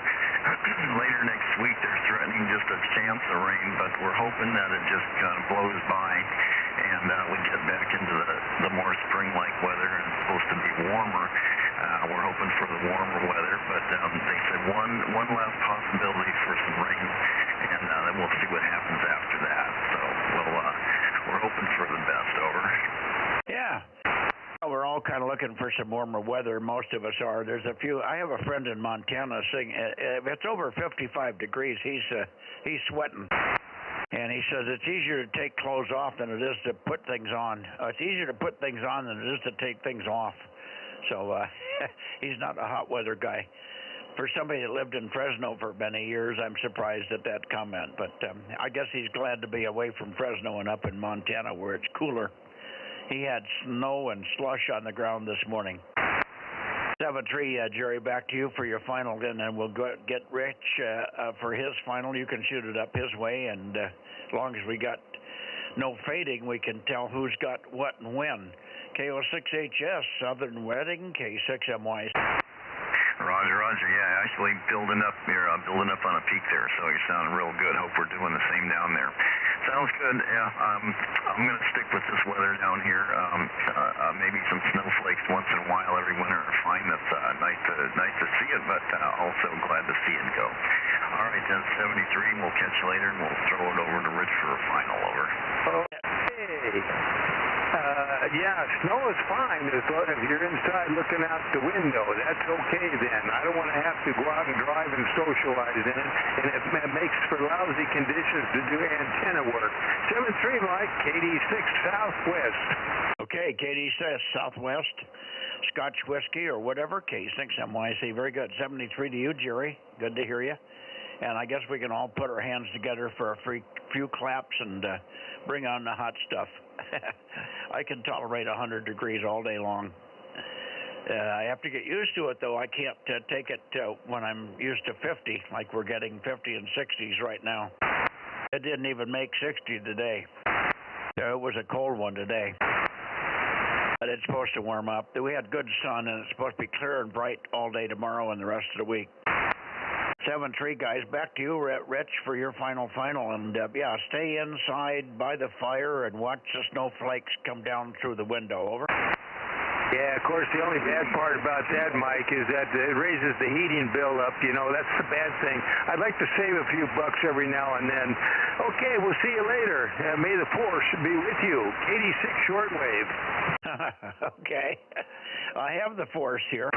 next week. They're threatening just a chance of rain, but we're hoping that it just kind of blows by and we get back into the more spring-like weather, and it's supposed to be warmer. We're hoping for the warmer weather, but they said one last possibility for some rain, and then we'll see what happens after that. So we're hoping for the best. Over. Yeah. We're all kind of looking for some warmer weather. Most of us are. There's a few. I have a friend in Montana saying if it's over 55 degrees, he's sweating. And he says it's easier to take clothes off than it is to put things on. It's easier to put things on than it is to take things off. So he's not a hot weather guy. For somebody that lived in Fresno for many years, I'm surprised at that comment. But I guess he's glad to be away from Fresno and up in Montana where it's cooler. He had snow and slush on the ground this morning. 7-3, Jerry, back to you for your final, and then we'll get Rich for his final. You can shoot it up his way, and as long as we got no fading, we can tell who's got what and when. KO6HS, Southern Reading, K6MY. Roger. Yeah, actually building up on a peak there, so you're sounding real good. Hope we're doing the same down there. Sounds good. Yeah, I'm going to stick with this weather down here. Maybe some snowflakes once in a while every winter are fine. That's nice to see it, but also glad to see it go. All right, then 73. We'll catch you later, and we'll throw it over to Rich for a final. Over. Okay. Yeah, snow is fine as long as you're inside looking out the window. That's okay then. I don't want to have to go out and drive and socialize in it, and it makes for lousy conditions to do antenna work. 7-3, Mike, KD6 Southwest. Okay, KD6 Southwest, Scotch whiskey or whatever, K6MYC. Very good. 73 to you, Jerry. Good to hear you. And I guess we can all put our hands together for a few claps and bring on the hot stuff. I can tolerate 100 degrees all day long. I have to get used to it, though. I can't take it when I'm used to 50, like we're getting 50 and 60s right now. It didn't even make 60 today. It was a cold one today. But it's supposed to warm up. We had good sun, and it's supposed to be clear and bright all day tomorrow and the rest of the week. 7-3, guys. Back to you, Rich, for your final. And, yeah, stay inside by the fire and watch the snowflakes come down through the window. Over. Yeah, of course, the only bad part about that, Mike, is that it raises the heating bill up. You know, that's the bad thing. I'd like to save a few bucks every now and then. Okay, we'll see you later. May the force be with you. 86 shortwave. Okay. I have the force here.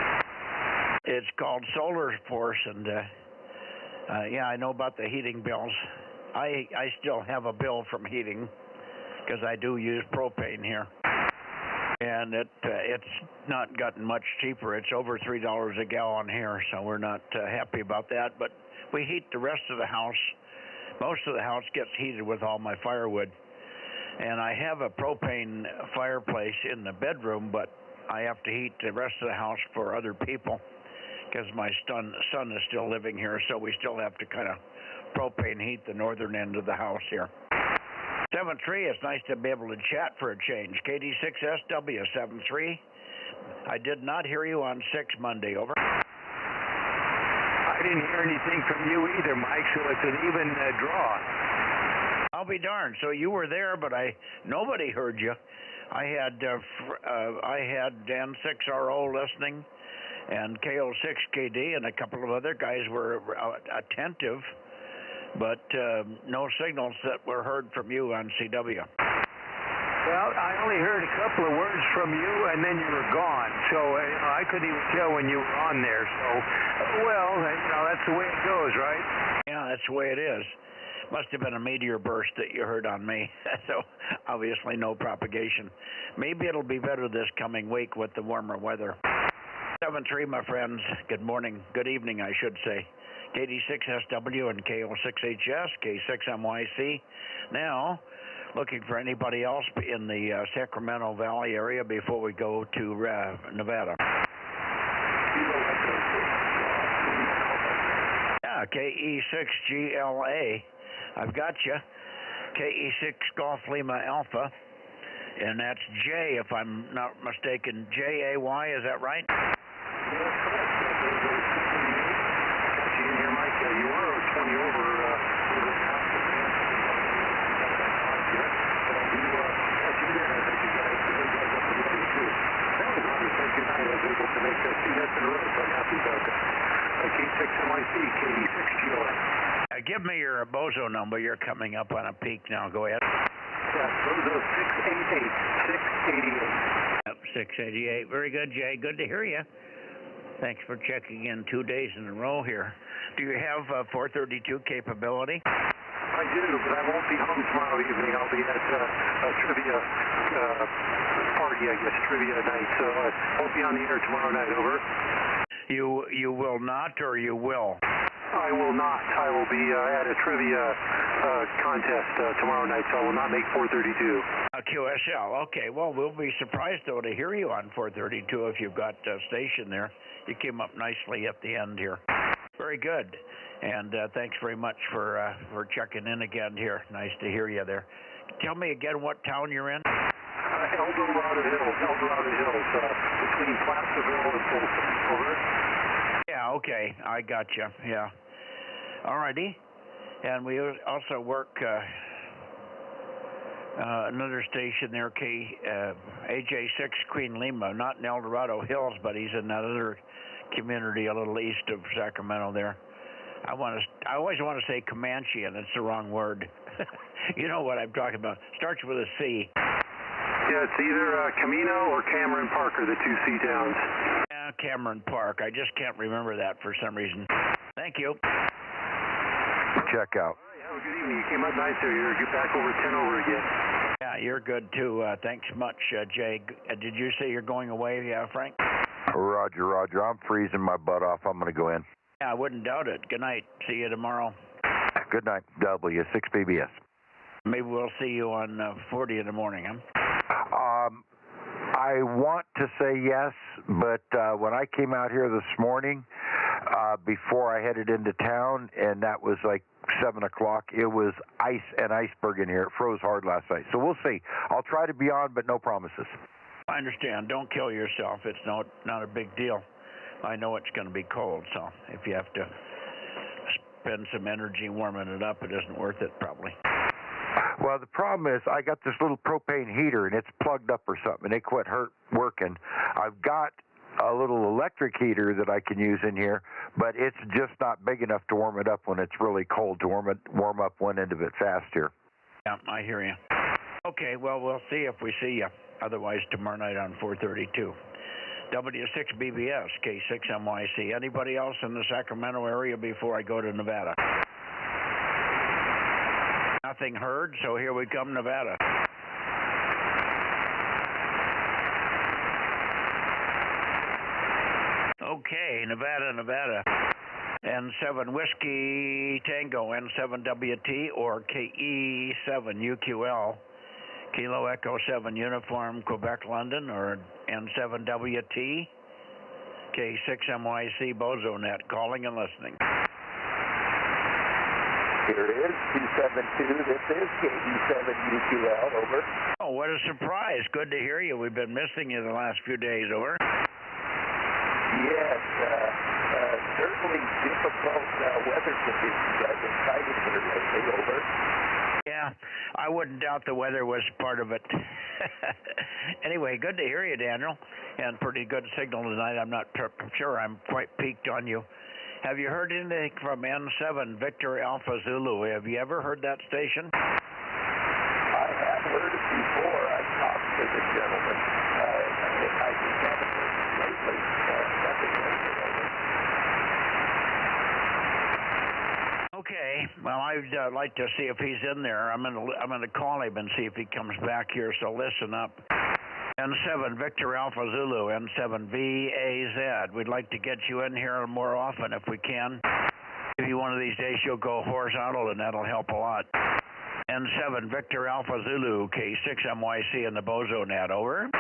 It's called solar force, and, yeah, I know about the heating bills. I still have a bill from heating because I do use propane here. And it's not gotten much cheaper. It's over $3 a gallon here, so we're not happy about that. But we heat the rest of the house. Most of the house gets heated with all my firewood. And I have a propane fireplace in the bedroom, but I have to heat the rest of the house for other people because my son is still living here, so we still have to kind of propane heat the northern end of the house here. 7-3, it's nice to be able to chat for a change. KD6SW 7-3. I did not hear you on 6 Monday, over. I didn't hear anything from you either, Mike, so it's an even draw. I'll be darned. So you were there, but nobody heard you. I had N6RO listening, and KO6KD, and a couple of other guys were attentive. But no signals that were heard from you on CW. Well, I only heard a couple of words from you, and then you were gone. So I couldn't even tell when you were on there. So, well, that's the way it goes, right? Yeah, that's the way it is. Must have been a meteor burst that you heard on me. So obviously no propagation. Maybe it'll be better this coming week with the warmer weather. 7-3, my friends. Good morning. Good evening, I should say. KD6SW and KO6HS, K6MYC. Now, looking for anybody else in the Sacramento Valley area before we go to Nevada. Yeah, KE6GLA. I've got you. KE6 Golf Lima Alpha. And that's J, if I'm not mistaken. JAY, is that right? Give me your Bozo number. You're coming up on a peak now. Go ahead. Yeah, Bozo 688. 688. Yep, 688. Very good, Jay. Good to hear you. Thanks for checking in 2 days in a row here. Do you have 432 capability? I do, but I won't be home tomorrow evening. I'll be at a trivia party, I guess, trivia night. So I won't be on the air tomorrow night, over. You will not, or you will? I will not. I will be at a trivia contest tomorrow night, so I will not make 432. QSL. Okay. Well, we'll be surprised, though, to hear you on 432 if you've got a station there. You came up nicely at the end here. Very good. And thanks very much for checking in again here. Nice to hear you there. Tell me again what town you're in. Eldorado Hills, between Placerville and Folsom. Over. Yeah, okay. I got you. Yeah. All righty. And we also work another station there, AJ6 Queen Lima, not in El Dorado Hills, but he's in that other community a little east of Sacramento there. I always want to say Comanche, and it's the wrong word. You know what I'm talking about. Starts with a C. Yeah, it's either Camino or Cameron Park are the two C towns. Yeah, Cameron Park. I just can't remember that for some reason. Thank you. Check out. Have a good evening. You came up nice there. You're back over 10 over again. Yeah, you're good too. Thanks much, Jay. Did you say you're going away, Frank? Roger. I'm freezing my butt off. I'm going to go in. Yeah, I wouldn't doubt it. Good night. See you tomorrow. Good night, W6BBS. Maybe we'll see you on 40 in the morning, huh? I want to say yes, but when I came out here this morning, before I headed into town, and that was like 7 o'clock, it was ice and iceberg in here. It froze hard last night. So we'll see. I'll try to be on, but no promises. I understand. Don't kill yourself. It's not a big deal. I know it's going to be cold, so if you have to spend some energy warming it up, it isn't worth it probably. Well, the problem is I got this little propane heater, and it's plugged up or something. It quit working. I've got a little electric heater that I can use in here, but it's just not big enough to warm it up when it's really cold to warm up one end of it fast here. Yeah, I hear you. Okay, well, we'll see if we see you. Otherwise, tomorrow night on 432. W6BBS, K6MYC. Anybody else in the Sacramento area before I go to Nevada? Nothing heard, so here we come, Nevada. Okay, Nevada. N7 Whiskey Tango, N7WT, or KE7UQL. Kilo Echo 7 Uniform, Quebec, London, or N7WT, K6MYC, Bozo Net, calling and listening. Here it is, 272. This is KE7UQL, over. Oh, what a surprise. Good to hear you. We've been missing you the last few days, over. Yes, certainly difficult weather conditions. I've been cited here lately, over. Yeah, I wouldn't doubt the weather was part of it. Anyway, good to hear you, Daniel, and pretty good signal tonight. I'm not sure I'm quite peaked on you. Have you heard anything from N7 Victor Alpha Zulu? Have you ever heard that station? I have heard it before. I've talked to the gentleman. I just haven't heard it lately. Nothing lately, over. Okay, well, I'd like to see if he's in there. I'm gonna call him and see if he comes back here, so listen up. N7 Victor Alpha Zulu, N7VAZ. We'd like to get you in here more often if we can. Maybe one of these days you'll go horizontal, and that'll help a lot. N7 Victor Alpha Zulu, K6MYC in the Bozo Net, over.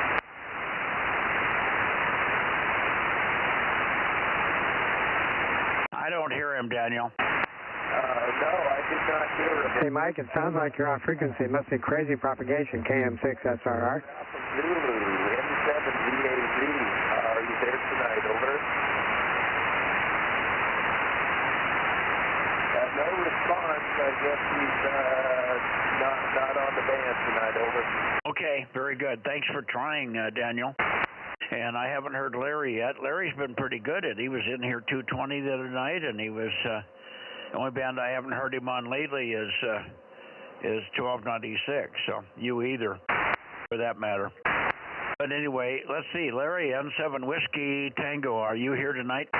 I don't hear him, Daniel. No, I did not hear him. Hey, Mike, it sounds like you're off frequency. It must be crazy propagation, KM6SRR. Zulu, N7VAZ. Are you there tonight, over? No response. I guess he's not on the band tonight, over. Okay, very good. Thanks for trying, Daniel. And I haven't heard Larry yet. Larry's been pretty good at it. He was in here 220 the other night, and he was... the only band I haven't heard him on lately is 1296, so you either, for that matter. But anyway, let's see. Larry, N7 Whiskey Tango, are you here tonight?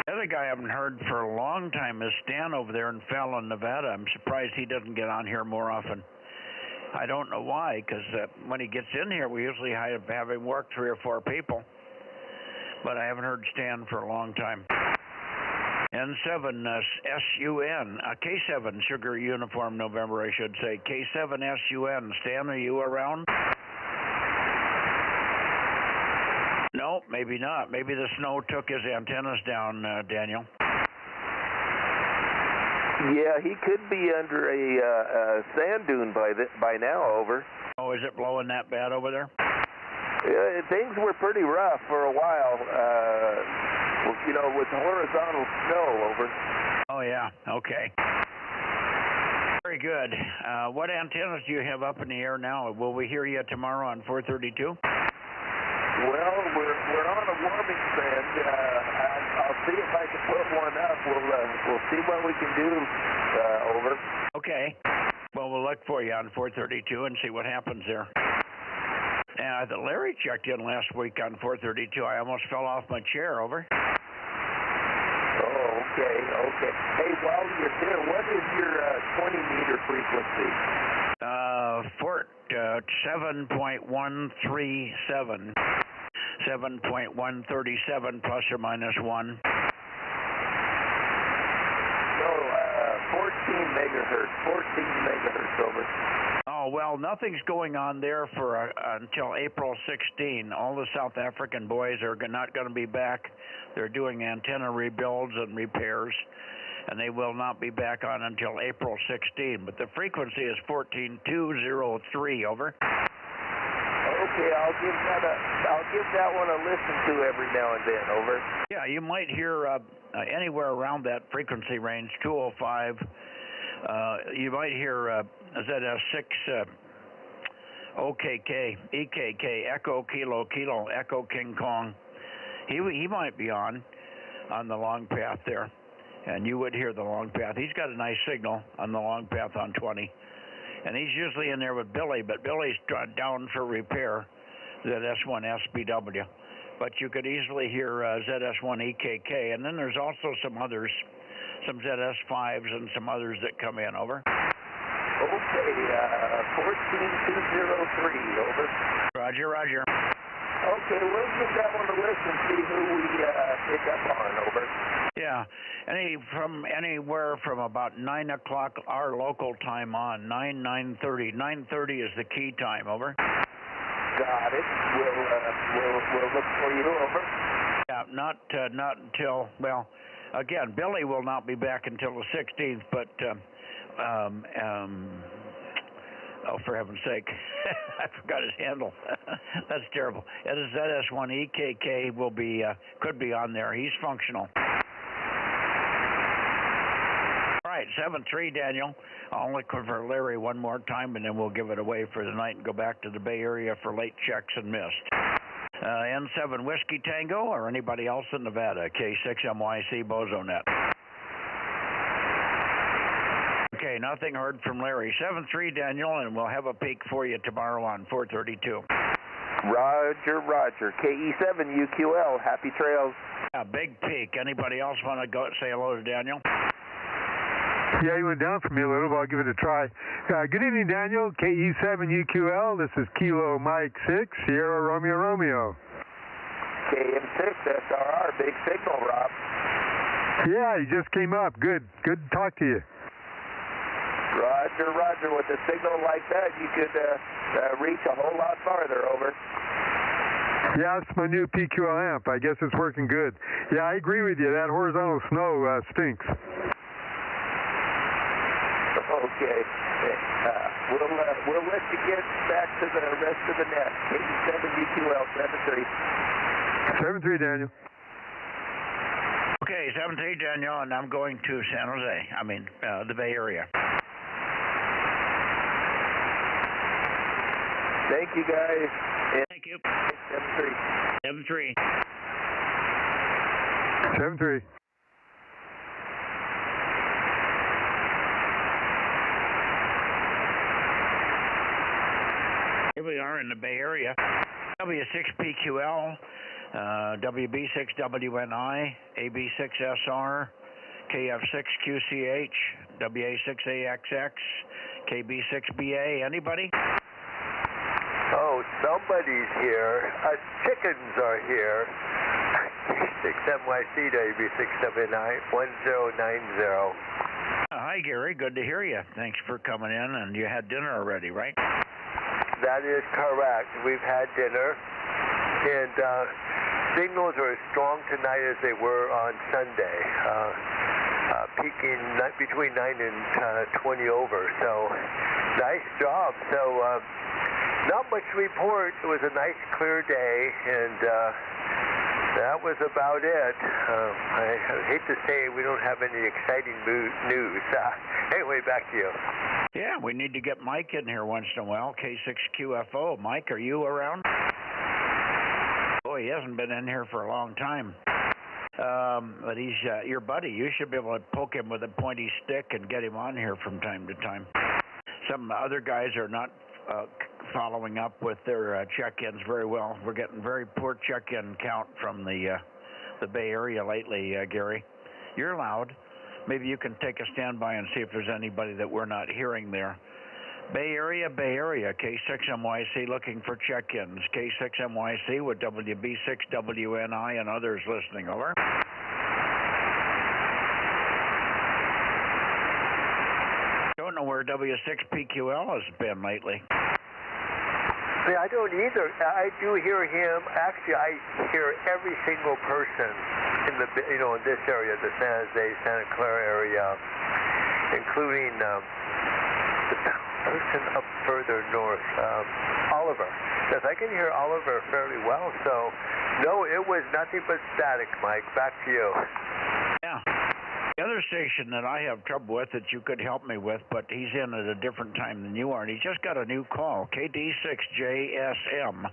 The other guy I haven't heard for a long time is Stan over there in Fallon, Nevada. I'm surprised he doesn't get on here more often. I don't know why, because when he gets in here, we usually have him work 3 or 4 people. But I haven't heard Stan for a long time. N7 SUN, K7 Sugar Uniform November, I should say. K7 SUN. Stan, are you around? No, maybe not. Maybe the snow took his antennas down, Daniel. Yeah, he could be under a sand dune by now, over. Oh, is it blowing that bad over there? Yeah, things were pretty rough for a while. You know, with horizontal snow, over. Oh, yeah. Okay. Very good. What antennas do you have up in the air now? Will we hear you tomorrow on 432? Well, we're on a warming trend. I'll see if I can put one up. We'll see what we can do, over. Okay. Well, we'll look for you on 432 and see what happens there. Larry checked in last week on 432. I almost fell off my chair, over. Oh, okay. Hey, while you're there, what is your 20-meter frequency? 7.137. 7.137 plus or minus 1. No, 14 megahertz. 14 megahertz, over. Oh, well, nothing's going on there for until April 16. All the South African boys are not going to be back. They're doing antenna rebuilds and repairs, and they will not be back on until April 16. But the frequency is 14203, over. Okay, I'll give that one a listen to every now and then. Over. Yeah, you might hear anywhere around that frequency range, 205. You might hear ZS6 OKK, EKK, Echo Kilo Kilo, Echo King Kong. He might be on the long path there, and you would hear the long path. He's got a nice signal on the long path on 20, and he's usually in there with Billy, but Billy's down for repair, ZS1 SBW. But you could easily hear ZS1 EKK, and then there's also some others, some ZS5s and some others that come in. Over. Okay, 14203, over. Roger, roger. Okay, we'll give that one a listen, see who we pick up on, over. Yeah, anywhere from about 9 o'clock our local time on, 9:30. 9:30 is the key time, over. Got it. We'll look for you, over. Yeah, not until, well, again, Billy will not be back until the 16th, but oh, for heaven's sake, I forgot his handle. That's terrible. ZS1 EKK will be could be on there. He's functional. All right, 7-3, Daniel. I'll look for Larry one more time, and then we'll give it away for the night and go back to the Bay Area for late checks and missed. N7 Whiskey Tango or anybody else in Nevada, K6MYC Bozo Net. Okay, nothing heard from Larry. 7-3, Daniel, and we'll have a peek for you tomorrow on 432. Roger, roger. KE7UQL, happy trails. A big peak. Anybody else want to go say hello to Daniel? Yeah, he went down for me a little, but I'll give it a try. Good evening, Daniel. KE7UQL. This is Kilo Mike 6, Sierra Romeo Romeo. KM6 SRR, big signal, Rob. Yeah, he just came up. Good to talk to you. Roger, roger. With a signal like that, you could reach a whole lot farther, over. Yeah, it's my new PQL amp. I guess it's working good. Yeah, I agree with you. That horizontal snow stinks. Okay. We'll let you get back to the rest of the net. KE7UQL, 7-3. 7-3, Daniel. Okay, 7-3, Daniel, and I'm going to San Jose. I mean, the Bay Area. Thank you, guys. Thank you. 7-3. 7-3. 7-3. Here we are in the Bay Area. W6PQL, WB6WNI, AB6SR, KF6QCH, WA6AXX, KB6BA. Anybody? Oh, somebody's here. Chickens are here. 6NYC WB6WNI 1090. Hi, Gary. Good to hear you. Thanks for coming in. And you had dinner already, right? That is correct. We've had dinner, and signals are as strong tonight as they were on Sunday, peaking between 9 and 20 over. So, nice job. So, not much to report. It was a nice, clear day, and that was about it. I hate to say we don't have any exciting news. Anyway, back to you. Yeah, we need to get Mike in here once in a while. K6QFO. Mike, are you around? Boy, he hasn't been in here for a long time. But he's your buddy. You should be able to poke him with a pointy stick and get him on here from time to time. Some other guys are not following up with their check-ins very well. We're getting very poor check-in count from the Bay Area lately, Gary. You're loud. Maybe you can take a standby and see if there's anybody that we're not hearing there. Bay Area, K6MYC looking for check-ins. K6MYC with WB6WNI and others listening. Over. Don't know where W6PQL has been lately. Yeah, I don't either. I do hear him. Actually, I hear every single person in the, in this area, the San Jose, Santa Clara area, including the person up further north, Oliver. Yes, I can hear Oliver fairly well, so no, it was nothing but static, Mike. Back to you. Yeah. The other station that I have trouble with that you could help me with, but he's in at a different time than you are, and he just got a new call, KD6JSM,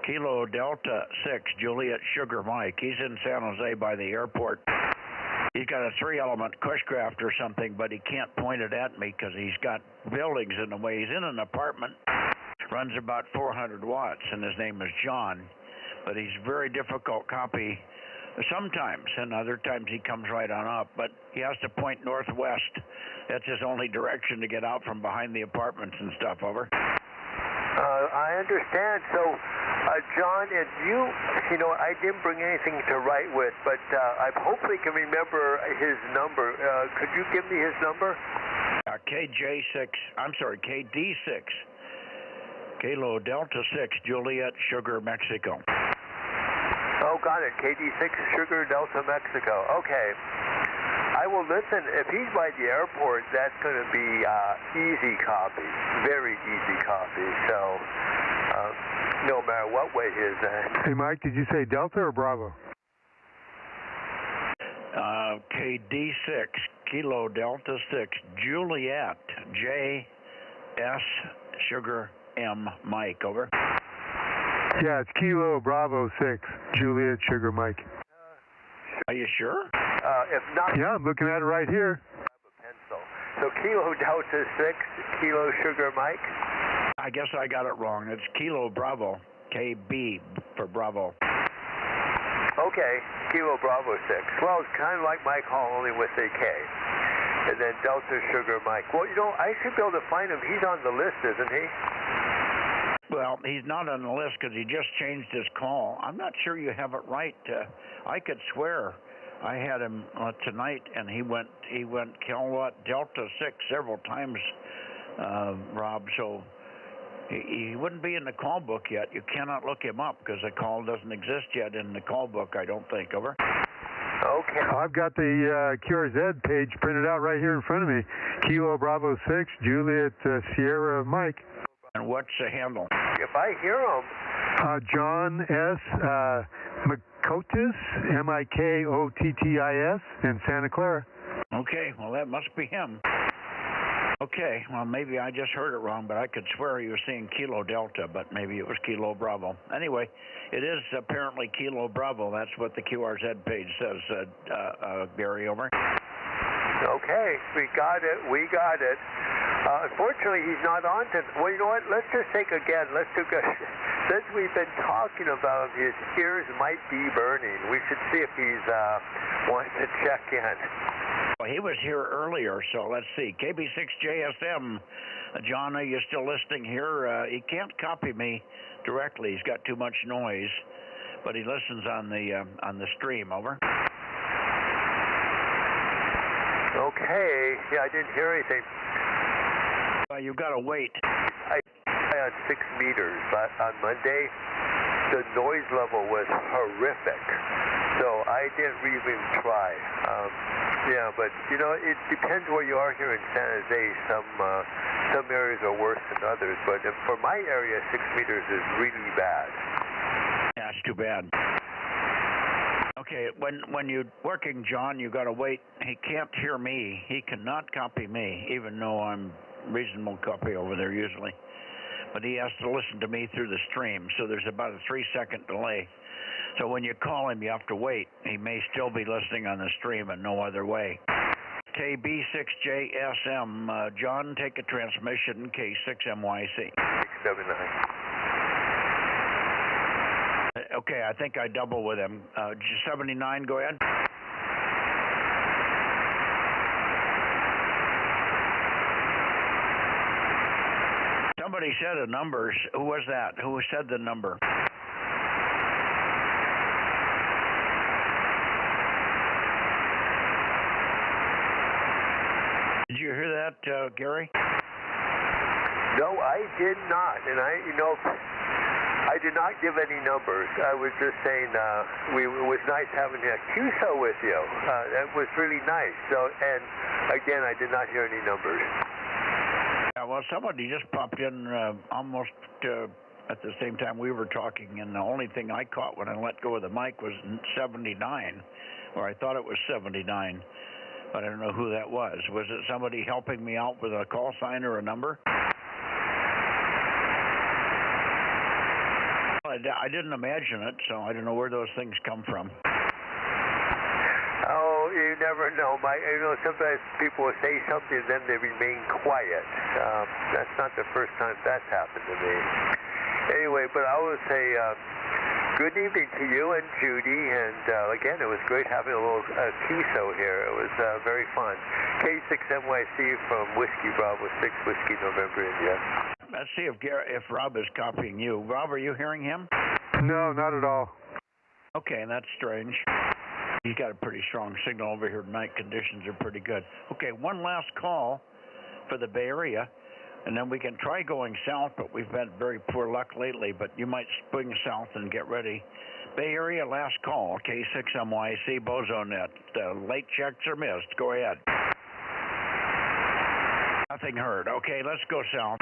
Kilo Delta 6, Juliet Sugar Mike. He's in San Jose by the airport. He's got a 3-element Cushcraft or something, but he can't point it at me because he's got buildings in the way. He's in an apartment, runs about 400 watts, and his name is John, but he's very difficult copy sometimes, and other times he comes right on up, but he has to point northwest. That's his only direction to get out from behind the apartments and stuff. Over. I understand. So, John, and you know, I didn't bring anything to write with, but I hopefully can remember his number. Could you give me his number? KD6, Kilo Delta 6, Juliet Sugar Mexico. Oh, got it. KD6 Sugar Delta Mexico. Okay. I will listen. If he's by the airport, that's going to be easy copy. Very easy copy. So, no matter what way his end. Hey, Mike, did you say Delta or Bravo? KD6, Kilo Delta 6, Juliet, J.S. Sugar M. Mike. Over. Yeah, it's Kilo Bravo 6, Juliet Sugar Mike. Are you sure? If not... Yeah, I'm looking at it right here. Pencil. So Kilo Delta 6, Kilo Sugar Mike? I guess I got it wrong. It's Kilo Bravo, KB for Bravo. Okay, Kilo Bravo 6. Well, it's kind of like Mike Hall, only with a K. And then Delta Sugar Mike. Well, you know, I should be able to find him. He's on the list, isn't he? Well, he's not on the list because he just changed his call. I'm not sure you have it right. I could swear I had him tonight, and he went kilowatt Delta 6 several times, Rob. So he wouldn't be in the call book yet. You cannot look him up because the call doesn't exist yet in the call book, I don't think. Over. Okay. I've got the QRZ page printed out right here in front of me. Kilo Bravo 6, Juliet Sierra Mike. And what's the handle? If I hear him. John S. Mikottis, Mikottis, in Santa Clara. Okay, well, that must be him. Okay, well, maybe I just heard it wrong, but I could swear he was saying Kilo Delta, but maybe it was Kilo Bravo. Anyway, it is apparently Kilo Bravo. That's what the QRZ page says, Gary. Over. Okay, we got it. Unfortunately, he's not on to... Well, you know what? Let's just take again. Since we've been talking about him, his ears might be burning. We should see if he's wanting to check in. Well, he was here earlier, so let's see. KB6JSM. John, are you still listening here? He can't copy me directly. He's got too much noise, but he listens on the stream. Over. Okay. Yeah, I didn't hear anything. Well, you've got to wait. I on 6 meters, but on Monday, the noise level was horrific. So I didn't even try. Yeah, but you know, it depends where you are here in San Jose. Some areas are worse than others, but for my area, 6 meters is really bad. That's too bad. Okay, when you're working, John, you got to wait. He can't hear me. He cannot copy me, even though I'm reasonable copy over there usually. But he has to listen to me through the stream, so there's about a 3-second delay. So when you call him, you have to wait. He may still be listening on the stream and no other way. KB6JSM, John, take a transmission, K6MYC. 679. Okay, I think I double with him. 79, go ahead. Somebody said a number. Who was that? Who said the number? Did you hear that, Gary? No, I did not. And I did not give any numbers. I was just saying it was nice having a QSO with you. That was really nice. So, and again, I did not hear any numbers. Yeah, well, somebody just popped in almost at the same time we were talking, and the only thing I caught when I let go of the mic was 79, or I thought it was 79, but I don't know who that was. Was it somebody helping me out with a call sign or a number? I didn't imagine it, so I don't know where those things come from. Oh, you never know, Mike. You know, sometimes people will say something and then they remain quiet. That's not the first time that's happened to me. Anyway, but I would say good evening to you and Judy, and again, it was great having a little TISO here. It was very fun. K6NYC from Whiskey Bravo 6 Whiskey November India. Let's see if Rob is copying you. Rob, are you hearing him? No, not at all. Okay, that's strange. He's got a pretty strong signal over here tonight. Conditions are pretty good. Okay, one last call for the Bay Area, and then we can try going south, but we've had very poor luck lately, but you might swing south and get ready. Bay Area, last call, K6MYC, Bozo Net. Late checks are missed. Go ahead. Nothing heard. Okay, let's go south.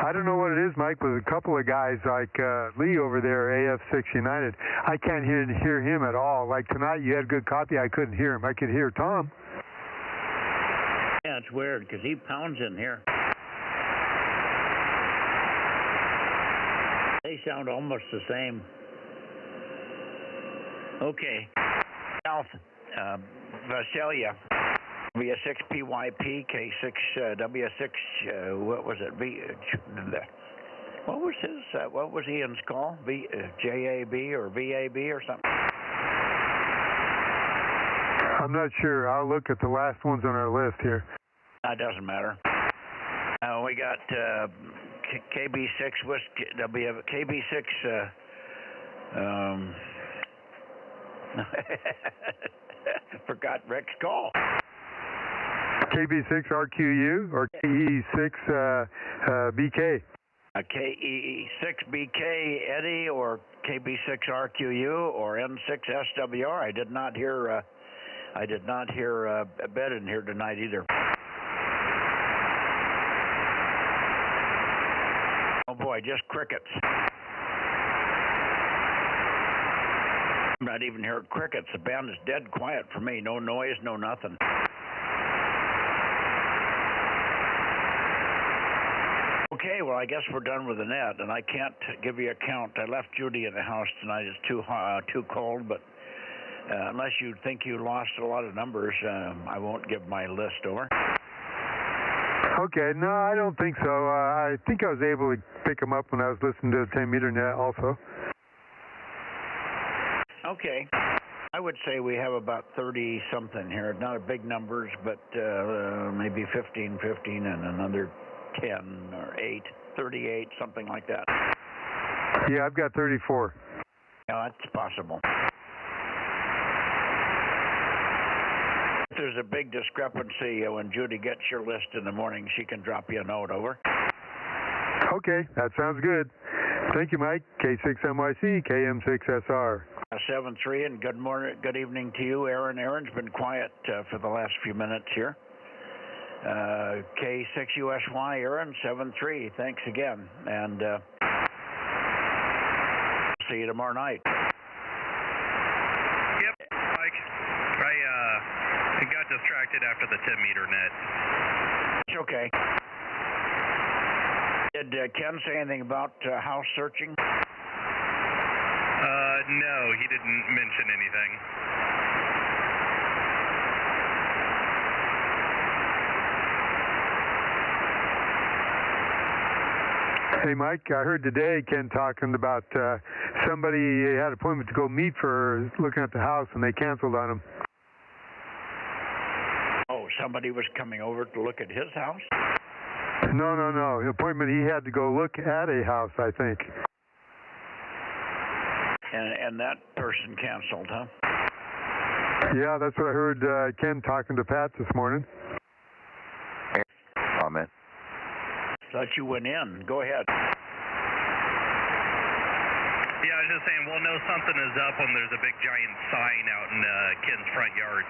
I don't know what it is, Mike, with a couple of guys like Lee over there, AF6 United. I can't hear him at all. Like tonight, you had good copy. I couldn't hear him. I could hear Tom. Yeah, it's weird because he pounds in here. They sound almost the same. Okay. South, Visalia. W6PYP, K6, W6, what was it? What was Ian's call? JAB or VAB or something? I'm not sure. I'll look at the last ones on our list here. It doesn't matter. We got KB6 KB6. Forgot Rick's call. KB6 RQU or KE6 BK? KE6BK Eddie or KB6 RQU or N6 SWR. I did not hear Ben in here tonight either. Oh boy, just crickets. I'm not even hearing crickets. The band is dead quiet for me. No noise, no nothing. Okay, well, I guess we're done with the net, and I can't give you a count. I left Judy in the house tonight. It's too cold, but unless you think you lost a lot of numbers, I won't give my list over. Okay, no, I don't think so. I think I was able to pick them up when I was listening to the 10-meter net also. Okay. I would say we have about 30-something here. Not a big numbers, but maybe 15, and another 10 or 8, 38, something like that. Yeah, I've got 34. Yeah, that's possible. If there's a big discrepancy, when Judy gets your list in the morning, she can drop you a note, over. Okay, that sounds good. Thank you, Mike. K6MYC, KM6SR. 7-3, and good morning, good evening to you, Aaron. Aaron's been quiet for the last few minutes here. K6USY, Aaron, 7-3. Thanks again, and see you tomorrow night. Yep, Mike. I got distracted after the 10-meter net. It's okay. Did Ken say anything about house searching? No, he didn't mention anything. Hey, Mike, I heard today Ken talking about somebody had an appointment to go meet for looking at the house, and they canceled on him. Oh, somebody was coming over to look at his house? No. The appointment, he had to go look at a house, I think. And that person canceled, huh? Yeah, that's what I heard Ken talking to Pat this morning. Comment. Thought you went in. Go ahead. Yeah, I was just saying, we'll know something is up when there's a big giant sign out in Ken's front yard.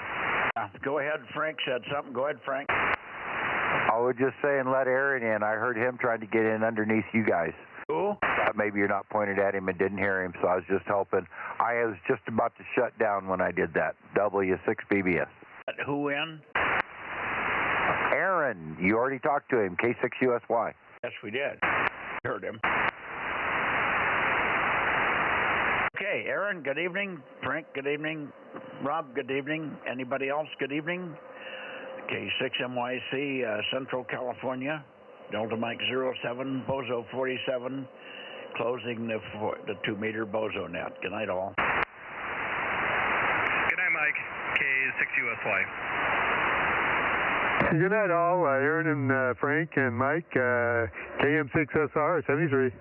Go ahead, Frank said something. Go ahead, Frank. I was just saying let Aaron in. I heard him trying to get in underneath you guys. Who? Maybe you're not pointed at him and didn't hear him, so I was just helping. I was just about to shut down when I did that. W6BBS. Who in? Aaron, you already talked to him, K6USY. Yes, we did. Heard him. Okay, Aaron, good evening. Frank, good evening. Rob, good evening. Anybody else, good evening. K6MYC, Central California. Delta Mike 07, Bozo 47, closing the 2-meter Bozo Net. Good night, all. Good night, Mike. K6USY. Good night, all. Aaron and Frank and Mike, KM6SR 73.